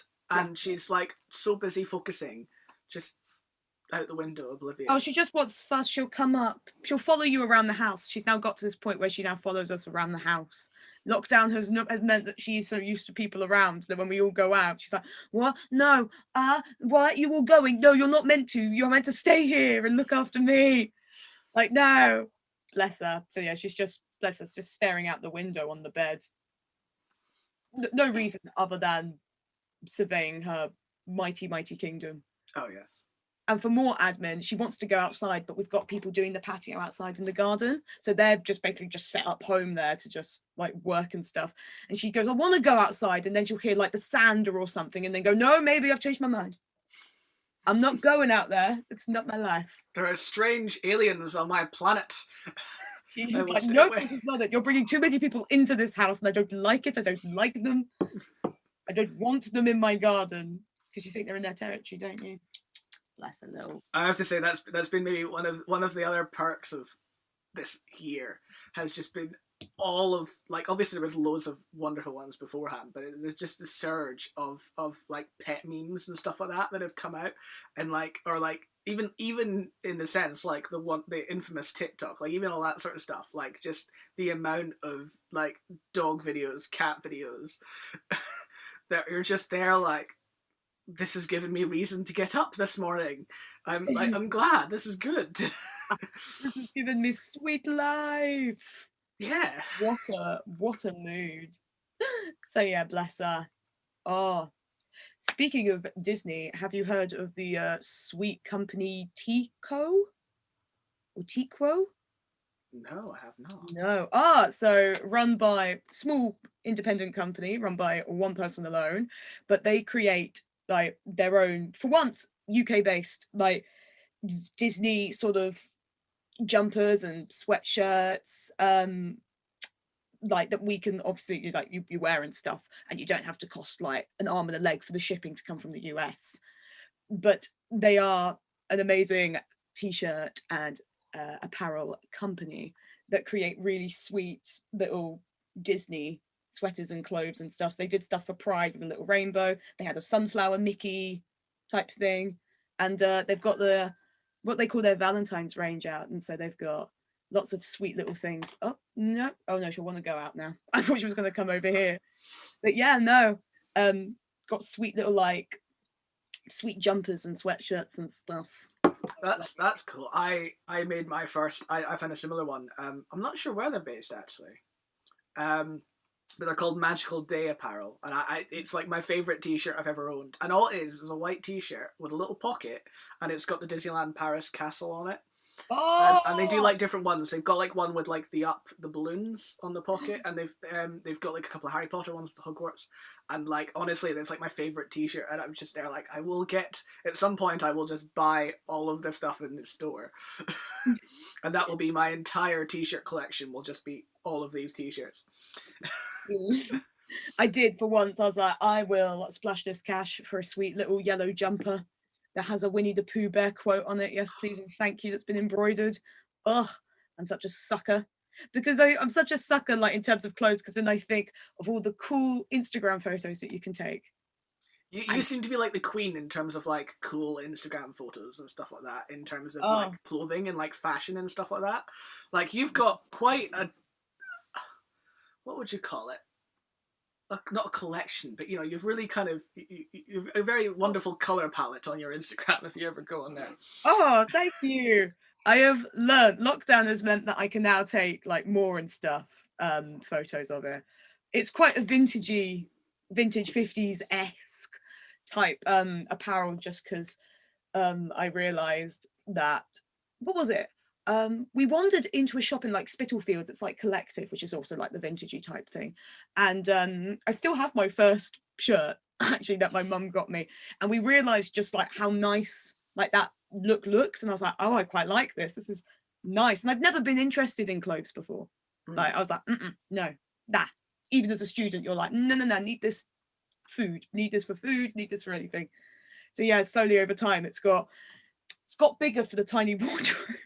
she's like so busy focusing, just out the window, oblivious. Oh, she just wants first. She'll come up. She'll follow you around the house. She's now got to this point where she now follows us around the house. Lockdown has meant that she's so used to people around that when we all go out, she's like, "What? No, what? You all going? No, you're not meant to. You're meant to stay here and look after me." Like, no, bless her. So yeah, she's just bless us, just staring out the window on the bed. No reason other than surveying her mighty, mighty kingdom. Oh yes. And for more admin, she wants to go outside, but we've got people doing the patio outside in the garden. So they're just basically just set up home there to just like work and stuff. And she goes, I want to go outside. And then she'll hear like the sander or something and then go, no, maybe I've changed my mind. I'm not going out there. It's not my life. There are strange aliens on my planet. She's just like, no, this is not it. You're bringing too many people into this house and I don't like it. I don't like them. I don't want them in my garden. Because you think they're in their territory, don't you? Bless a little. I have to say that's been maybe one of the other perks of this year has just been all of like obviously there was loads of wonderful ones beforehand, but there's just a surge of like pet memes and stuff like that have come out, and like or like even in the sense like the infamous TikTok, like even all that sort of stuff, like just the amount of like dog videos, cat videos that you're just there like, this has given me reason to get up this morning. I'm glad. This is good. This has given me sweet life. Yeah. What a mood. So yeah, bless her. Oh, speaking of Disney, have you heard of the sweet company Tico or Tiquo? No, I have not. No. So run by small independent company, run by one person alone, but they create like their own, for once UK based, like Disney sort of jumpers and sweatshirts, like that we can obviously like you wear and stuff, and you don't have to cost like an arm and a leg for the shipping to come from the US. But they are an amazing t-shirt and apparel company that create really sweet little Disney sweaters and clothes and stuff. So they did stuff for Pride with a little rainbow. They had a sunflower Mickey type thing, and they've got what they call their Valentine's range out, and so they've got lots of sweet little things. Oh no, she'll want to go out now. I thought she was going to come over here, but yeah, no, got sweet little like sweet jumpers and sweatshirts and stuff. That's cool. I made my first. I found a similar one. I'm not sure where they're based actually. But they're called Magical Day Apparel, and it's like my favorite t-shirt I've ever owned. And all it is a white t-shirt with a little pocket, and it's got the Disneyland Paris castle on it. Oh! And they do like different ones. They've got like one with like the balloons on the pocket, and they've got like a couple of Harry Potter ones with Hogwarts. And like honestly, that's like my favorite t-shirt, and I'm just there like I will get at some point. I will just buy all of the stuff in this store, and that will be my entire t-shirt collection. Will just be all of these t-shirts. I did for once. I was like, I will splash this cash for a sweet little yellow jumper that has a Winnie the Pooh bear quote on it. Yes, please and thank you. That's been embroidered. Ugh, I'm such a sucker. Because I'm such a sucker, like in terms of clothes, because then I think of all the cool Instagram photos that you can take. You seem to be like the queen in terms of like cool Instagram photos and stuff like that, in terms of like clothing and like fashion and stuff like that. Like you've got quite a, what would you call it? Not a collection, but you know, you've really kind of you've a very wonderful color palette on your Instagram if you ever go on there. Oh, thank you. I have learned lockdown has meant that I can now take like more and stuff, photos of it. It's quite a vintage 50s-esque type apparel, just because I realized that, what was it? We wandered into a shop in like Spitalfields. It's like Collective, which is also like the vintagey type thing. And I still have my first shirt actually that my mum got me. And we realized just like how nice like that looks. And I was like, oh, I quite like this. This is nice. And I've never been interested in clothes before. Like I was like, no, that. Even as a student, you're like, no, need this food, need this for food, need this for anything. So yeah, slowly over time, it's got bigger for the tiny wardrobe.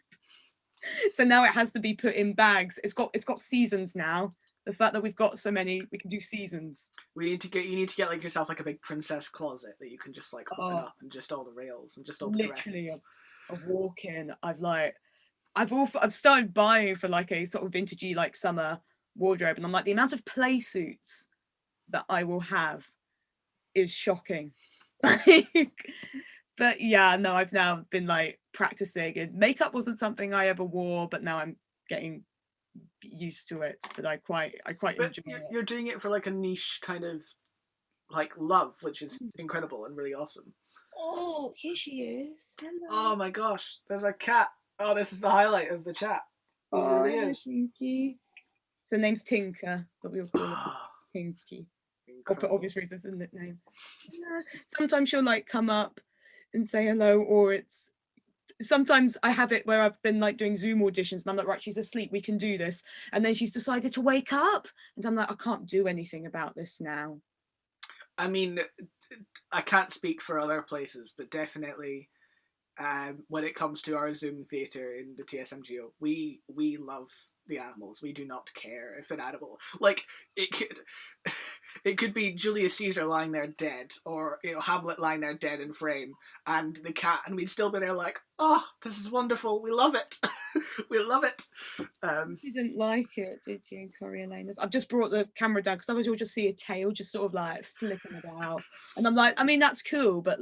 So now it has to be put in bags. It's got seasons now. The fact that we've got so many, we can do seasons. You need to get like yourself like a big princess closet that you can just like open up, and just all the rails and just all the dresses. a walk in, I've started buying for like a sort of vintagey like summer wardrobe, and I'm like, the amount of play suits that I will have is shocking. But yeah, no, I've now been like practicing, and makeup wasn't something I ever wore, but now I'm getting used to it. But I quite But enjoy it. you're doing it for like a niche kind of like love, which is incredible and really awesome. Oh, here she is. Hello. Oh my gosh, there's a cat. Oh, this is the highlight of the chat. It Oh, really is. Tinky. So her name's Tinker, but we'll call her Tinky. Or for obvious reasons, isn't it? Name. Yeah. Sometimes she'll like come up and say hello, or sometimes I have it where I've been like doing Zoom auditions and I'm like, right, she's asleep, we can do this. And then she's decided to wake up. And I'm like, I can't do anything about this now. I mean, I can't speak for other places, but definitely when it comes to our Zoom theatre in the TSMGO, we love the animals. We do not care if an animal, like, it could be Julius Caesar lying there dead, or Hamlet lying there dead in frame, and the cat, and we'd still be there like, oh, this is wonderful, we love it. We love it. You didn't like it, did you, Coriolanus? I've just brought the camera down because otherwise you'll just see a tail just sort of like flipping about, and I'm like, I mean, that's cool, but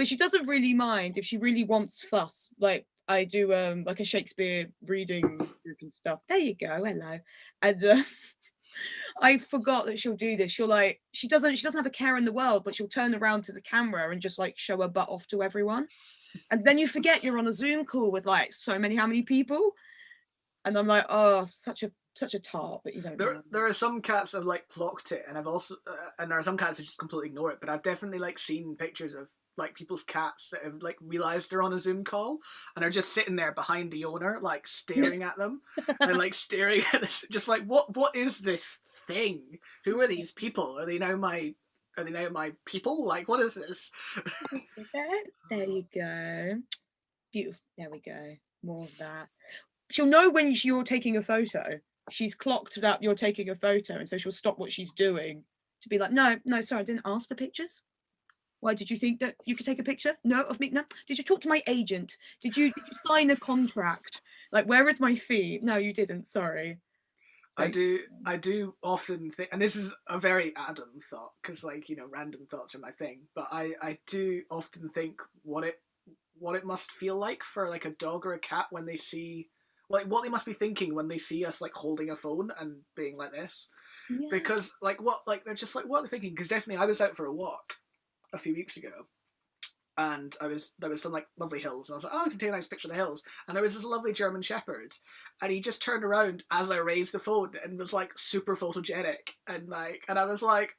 she doesn't really mind if she really wants fuss. Like I do like a Shakespeare reading group and stuff. There you go, hello. And I forgot that she'll do this. She doesn't have a care in the world, but she'll turn around to the camera and just like show her butt off to everyone. And then you forget you're on a Zoom call with like how many people. And I'm like, oh, such a tart, but you don't know. There are some cats that have like clocked it, and I've also and there are some cats that just completely ignore it, but I've definitely like seen pictures of like people's cats that have like realized they're on a Zoom call and are just sitting there behind the owner, like staring at them and like staring at this, just like, what is this thing? Who are these people? Are they now my people? Like, what is this? There you go. Beautiful. There we go. More of that. She'll know when you're taking a photo. She's clocked that you're taking a photo, and so she'll stop what she's doing to be like, no, sorry, I didn't ask for pictures. Why did you think that you could take a picture? No, of me? No. Did you talk to my agent? Did you sign a contract? Like, where is my fee? No, you didn't. Sorry. So, I do often think, and this is a very Adam thought, because like, random thoughts are my thing, but I do often think what it must feel like for like a dog or a cat when they see, like, what they must be thinking when they see us like holding a phone and being like this. Yeah. Because they're just like, what are they thinking? Because definitely I was out for a walk a few weeks ago, and there was some like lovely hills, and I was like, oh, I can take a nice picture of the hills, and there was this lovely German Shepherd, and he just turned around as I raised the phone and was like super photogenic, and I was like,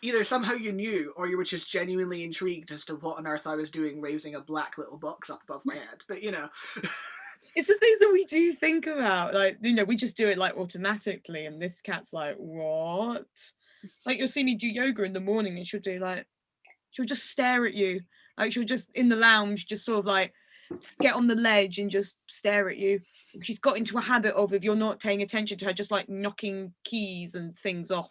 either somehow you knew, or you were just genuinely intrigued as to what on earth I was doing raising a black little box up above my head. But it's the things that we do think about, like, we just do it like automatically, and this cat's like, what? Like, you'll see me do yoga in the morning and she'll just stare at you. Like, she'll just in the lounge just sort of like get on the ledge and just stare at you. She's got into a habit of, if you're not paying attention to her, just like knocking keys and things off.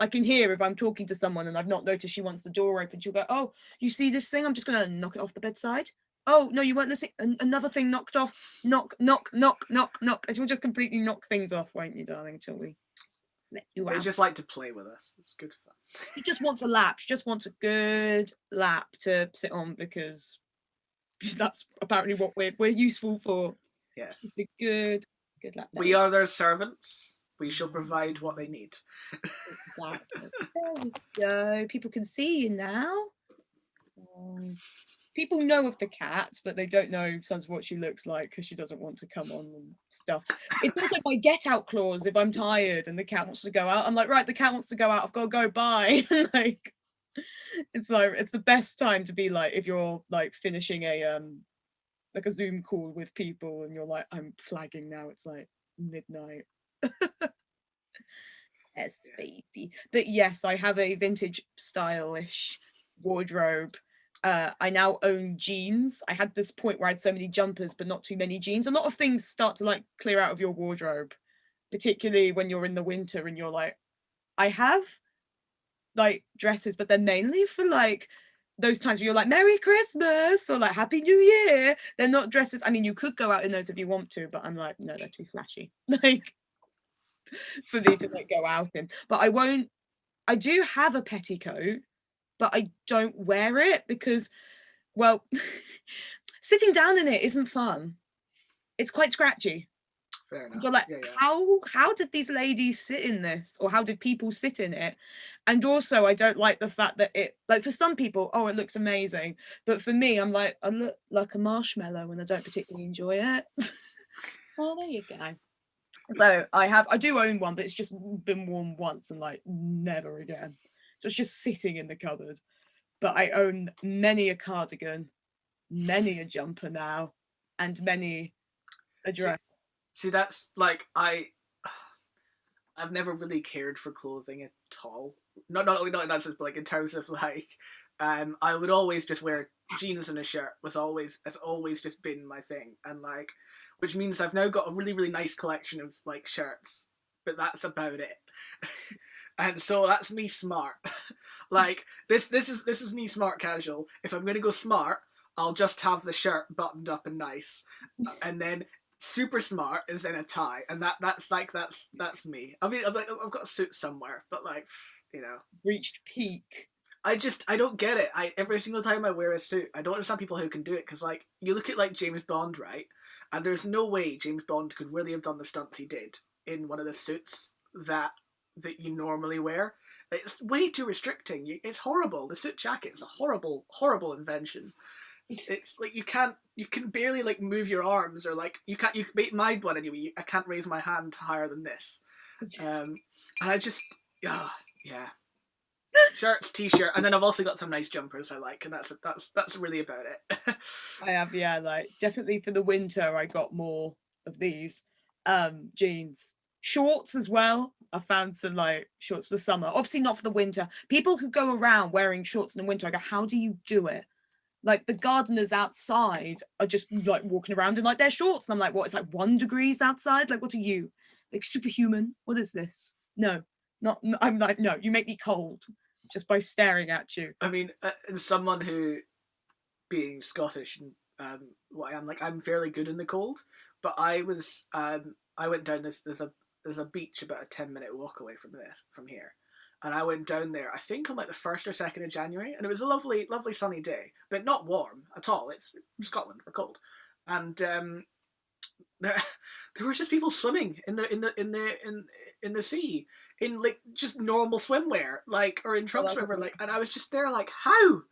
I can hear if I'm talking to someone and I've not noticed she wants the door open, she'll go, oh, you see this thing? I'm just going to knock it off the bedside. Oh, no, you weren't listening. Another thing knocked off. Knock, knock, knock, knock, knock. And she'll just completely knock things off, won't you, darling, until we let you out. They just like to play with us. It's good fun. She just wants a lap. She just wants a good lap to sit on, because that's apparently what we're useful for. Yes. Just a good lap. We are their servants. We shall provide what they need. Exactly. There we go. People can see you now. People know of the cat, but they don't know sometimes what she looks like, because she doesn't want to come on and stuff. It's also my get out clause. If I'm tired and the cat wants to go out, I'm like, right, the cat wants to go out, I've got to go, bye. Like, it's the best time to be like, if you're like finishing a like a Zoom call with people and you're like, I'm flagging now, it's like midnight. Yes, baby. But yes, I have a vintage stylish wardrobe. I now own jeans. I had this point where I had so many jumpers but not too many jeans. A lot of things start to like clear out of your wardrobe, particularly when you're in the winter and you're like, I have like dresses, but they're mainly for like those times where you're like Merry Christmas or like Happy New Year. They're not dresses. I mean, you could go out in those if you want to, but I'm like, no, they're too flashy. Like for me to like go out in. But I won't. I do have a petticoat, but I don't wear it because, well, sitting down in it isn't fun. It's quite scratchy. Fair enough. But like, how did these ladies sit in this, or how did people sit in it? And also, I don't like the fact that it, like, for some people, oh, it looks amazing, but for me, I'm like, I look like a marshmallow, and I don't particularly enjoy it. Oh, there you go. So I do own one, but it's just been worn once and like never again. So it's just sitting in the cupboard. But I own many a cardigan, many a jumper now, and many a dress. See, that's like I've never really cared for clothing at all. Not in that sense, but like in terms of like, I would always just wear jeans and a shirt. Has always just been my thing, and like, which means I've now got a really really nice collection of like shirts, but that's about it. And so that's me smart. Like this is me smart casual. If I'm gonna go smart, I'll just have the shirt buttoned up and nice, and then super smart is in a tie, and that's me. I mean, I've got a suit somewhere, but like, you know, reached peak. I don't get it. Every single time I wear a suit, I don't understand people who can do it, because like you look at like James Bond, right, and there's no way James Bond could really have done the stunts he did in one of the suits that you normally wear. It's way too restricting. It's horrible. The suit jacket is a horrible invention. It's like you can barely like move your arms, or like you my one anyway. I can't raise my hand higher than this, and I just yeah, shirts, t-shirt, and then I've also got some nice jumpers I like, and that's really about it. I have, yeah, like definitely for the winter I got more of these jeans, shorts as well. I found some like shorts for the summer, obviously not for the winter. People who go around wearing shorts in the winter, I go, how do you do it? Like the gardeners outside are just like walking around in like their shorts, and I'm like, what, it's like 1 degree outside, like what are you, like superhuman? What is this? No, not, I'm like, no, you make me cold just by staring at you. I mean, as someone who, being Scottish and what I am, like, I'm fairly good in the cold, but I went down there's a beach about a 10-minute walk away from here, and I went down there, I think on like the 1st or 2nd of January, and it was a lovely sunny day, but not warm at all. It's Scotland, we're cold, and there was just people swimming in the sea in like just normal swimwear, like, or in trunks, whatever, like, and I was just there like, how?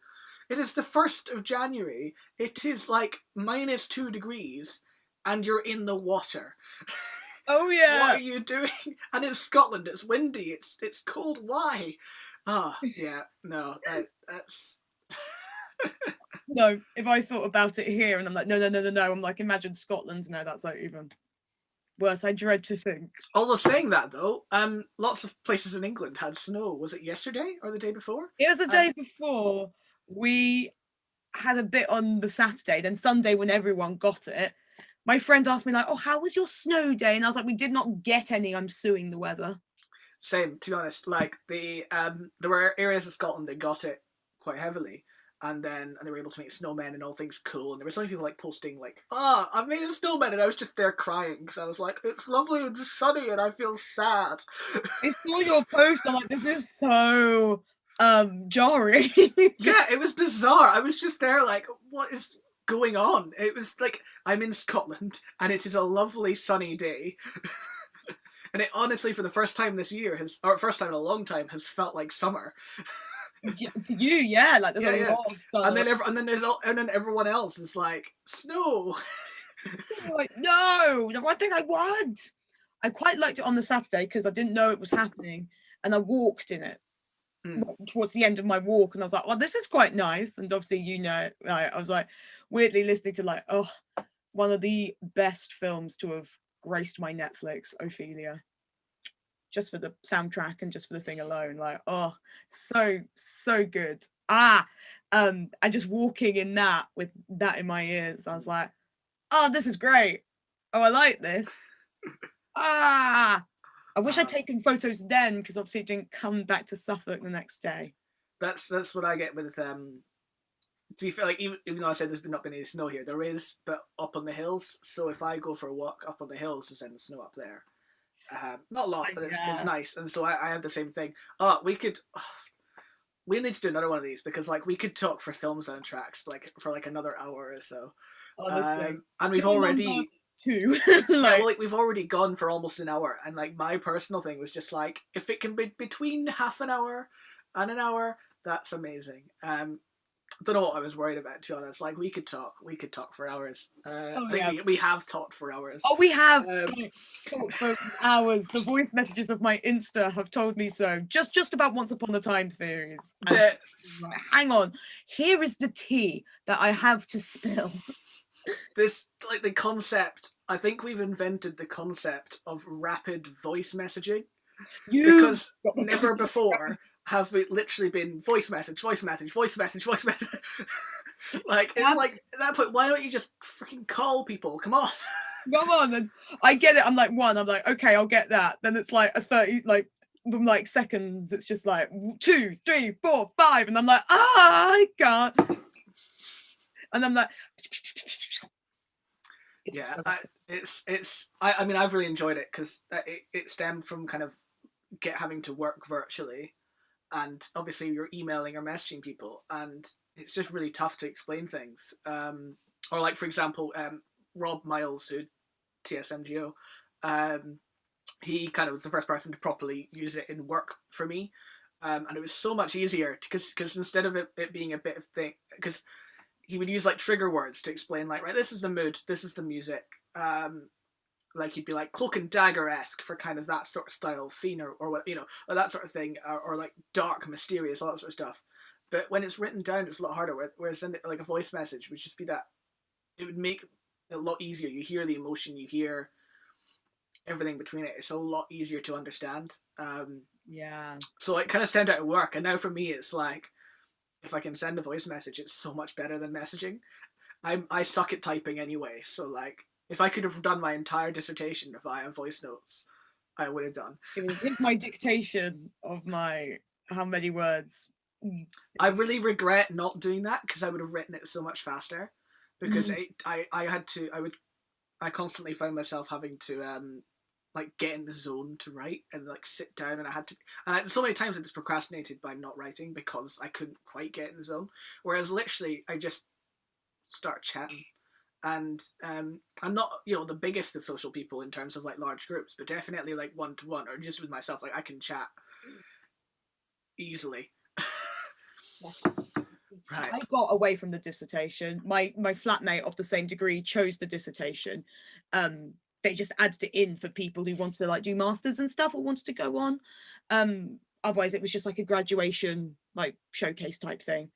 It is the 1st of January. It is like -2 degrees, and you're in the water. Oh yeah. What are you doing? And it's Scotland. It's windy. It's cold. Why? Oh yeah. No, that's. No, if I thought about it here, and I'm like, no. I'm like, imagine Scotland. No, that's like even worse. I dread to think. Although saying that though, lots of places in England had snow. Was it yesterday or the day before? It was the day before. We had a bit on the Saturday. Then Sunday, when everyone got it, my friend asked me like, "Oh, how was your snow day?" And I was like, "We did not get any. I'm suing the weather." Same, to be honest. Like there were areas of Scotland that got it quite heavily, and they were able to make snowmen and all things cool. And there were so many people like posting like, "Ah, I've made a snowman," and I was just there crying because I was like, "It's lovely and sunny," and I feel sad. I saw your post. I'm like, this is so jarring. Yeah, it was bizarre. I was just there like, what is going on? It was like, I'm in Scotland and it is a lovely sunny day. And it honestly, for the first time this year, first time in a long time, has felt like summer. Yeah, for you, yeah, like there's a lot of stuff. And then everyone else is like, snow. Like, no, I think I would. I quite liked it on the Saturday because I didn't know it was happening, and I walked in it towards the end of my walk, and I was like, well, this is quite nice. And obviously, you know, I was like weirdly listening to like, oh, one of the best films to have graced my Netflix, Ophelia, just for the soundtrack and just for the thing alone, like, oh, so good. And just walking in that with that in my ears, I was like, oh, this is great. Oh, I like this. I wish I'd taken photos then, because obviously it didn't come back to Suffolk the next day. That's what I get with to be fair, like even though I said there's not been any snow here, there is, but up on the hills. So if I go for a walk up on the hills, there's any snow up there. Not a lot, but it's nice. And so I have the same thing. We need to do another one of these because like we could talk for film soundtracks like for like another hour or so. And we've already two. we've already gone for almost an hour, and like my personal thing was just like if it can be between half an hour and an hour, that's amazing. I don't know what I was worried about, to be honest. Like we could talk for hours. We have talked for hours. Oh, we have talked for hours. The voice messages of my Insta have told me so. Just about Once Upon a Time theories. Hang on, here is the tea that I have to spill. This like the concept. I think we've invented the concept of rapid voice messaging because never before have it literally been voice message. Like, it's like, at that point, why don't you just freaking call people? Come on. Come on. And I get it. I'm like, okay, I'll get that. Then it's like a 30, like, from like seconds, it's just like 2, 3, 4, 5. And I'm like, I can't. And I'm like, I mean, I've really enjoyed it because it stemmed from kind of having to work virtually. And obviously you're emailing or messaging people, and it's just really tough to explain things. Or like, for example, Rob Miles, who TSMGO, he kind of was the first person to properly use it in work for me. And it was so much easier because instead of it being a bit of thing, because he would use like trigger words to explain like, right, this is the mood, this is the music. Like he'd be like Cloak and Dagger-esque for kind of that sort of style scene or what, or that sort of thing, or like dark, mysterious, all that sort of stuff. But when it's written down, it's a lot harder. Whereas like a voice message would just be that, it would make it a lot easier. You hear the emotion, you hear everything between it. It's a lot easier to understand. So it kind of stand out at work, and now for me, it's like if I can send a voice message, it's so much better than messaging. I suck at typing anyway, so like. If I could have done my entire dissertation via voice notes, I would have done. Here's my dictation of how many words. I really regret not doing that because I would have written it so much faster. Because I constantly found myself having to like get in the zone to write and like sit down, and so many times I just procrastinated by not writing because I couldn't quite get in the zone. Whereas literally I just start chatting. And I'm not, the biggest of social people in terms of like large groups, but definitely like one-to-one or just with myself, like I can chat easily. Right. I got away from the dissertation. My flatmate of the same degree chose the dissertation. They just added it in for people who wanted to like do masters and stuff or wanted to go on. Otherwise, it was just like a graduation like showcase type thing.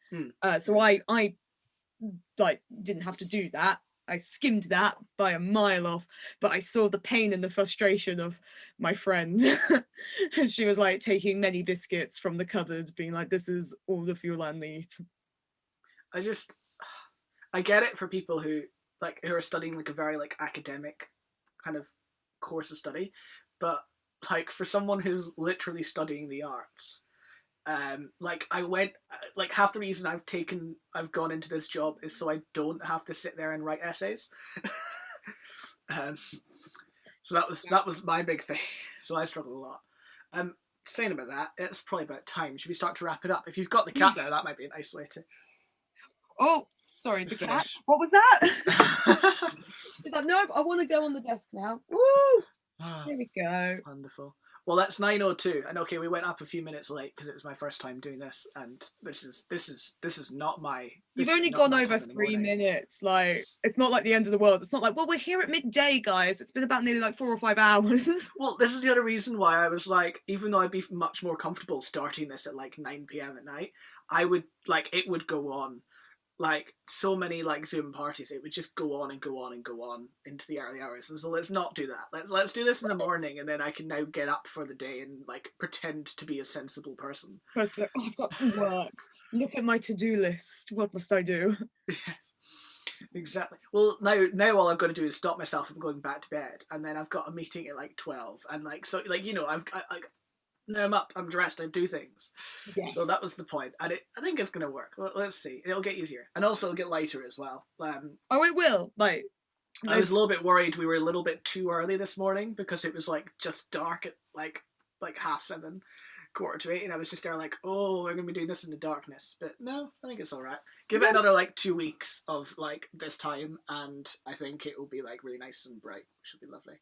So I like didn't have to do that. I skimmed that by a mile off, but I saw the pain and the frustration of my friend. And she was like taking many biscuits from the cupboard, being like, this is all the fuel I need. I get it for people who are studying like a very like academic kind of course of study, but like for someone who's literally studying the arts, like I went, like half the reason I've gone into this job is so I don't have to sit there and write essays. So that was my big thing. So I struggle a lot. Saying about that, it's probably about time. Should we start to wrap it up? If you've got the cat there, that might be a nice way to. Oh, sorry, the cat. What was that? No, I want to go on the desk now. Woo! There we go. Wonderful. Well, that's 9:02, and okay, we went up a few minutes late because it was my first time doing this, and this is not my. You've only gone over 3 minutes. Like it's not like the end of the world. It's not like, well, we're here at midday, guys. It's been about nearly like 4 or 5 hours. Well, this is the other reason why I was like, even though I'd be much more comfortable starting this at like 9 p.m. at night, I would like it would go on. Like so many like Zoom parties, it would just go on and go on and go on into the early hours. And so let's not do that. Let's do this in the morning, and then I can now get up for the day and like pretend to be a sensible person. I've got to work. Look at my to-do list. What must I do? Yes, exactly. Well, now all I've got to do is stop myself from going back to bed, and then I've got a meeting at like 12, and like so like I've now I'm up, I'm dressed, I do things. Yes. So that was the point, and I think it's gonna work. Let's see. It'll get easier, and also it'll get lighter as well. Oh, it will. Like, I was a little bit worried we were a little bit too early this morning because it was like just dark at like 7:30, 7:45, and I was just there like, oh, we're gonna be doing this in the darkness. But no, I think it's all right. Give it another like 2 weeks of like this time, and I think it will be like really nice and bright, which will be lovely.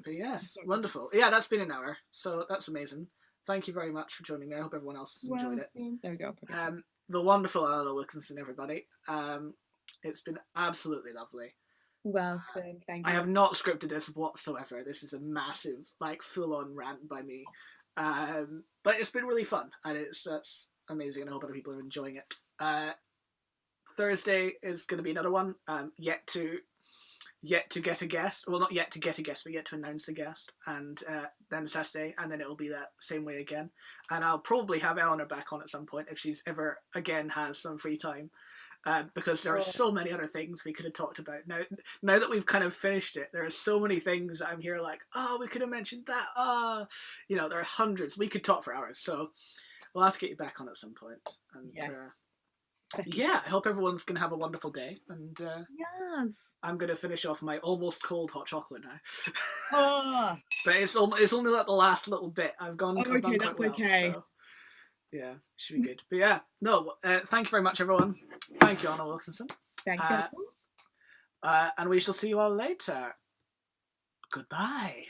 But yes, wonderful. Yeah, that's been an hour, so that's amazing. Thank you very much for joining me. I hope everyone else has enjoyed it. There we go. The wonderful Eleanor Wilkinson, everybody. It's been absolutely lovely. Welcome, thank you. I have not scripted this whatsoever. This is a massive, like, full-on rant by me. But it's been really fun, and that's amazing, and I hope other people are enjoying it. Thursday is going to be another one. Yet to get a guest. Well, not yet to get a guest, but yet to announce a guest. And then Saturday, and then it'll be that same way again. And I'll probably have Eleanor back on at some point if she's ever again has some free time. Because there are so many other things we could have talked about. Now that we've kind of finished it, there are so many things that I'm here like, oh, we could have mentioned that. There are hundreds. We could talk for hours. So we'll have to get you back on at some point. And I hope everyone's going to have a wonderful day. And yes. I'm going to finish off my almost cold hot chocolate now. But it's only like the last little bit. I've gone quite that's well. Okay. So. Yeah, should be good. But yeah, no, thank you very much, everyone. Thank you, Eleanor Wilkinson. Thank you. And we shall see you all later. Goodbye.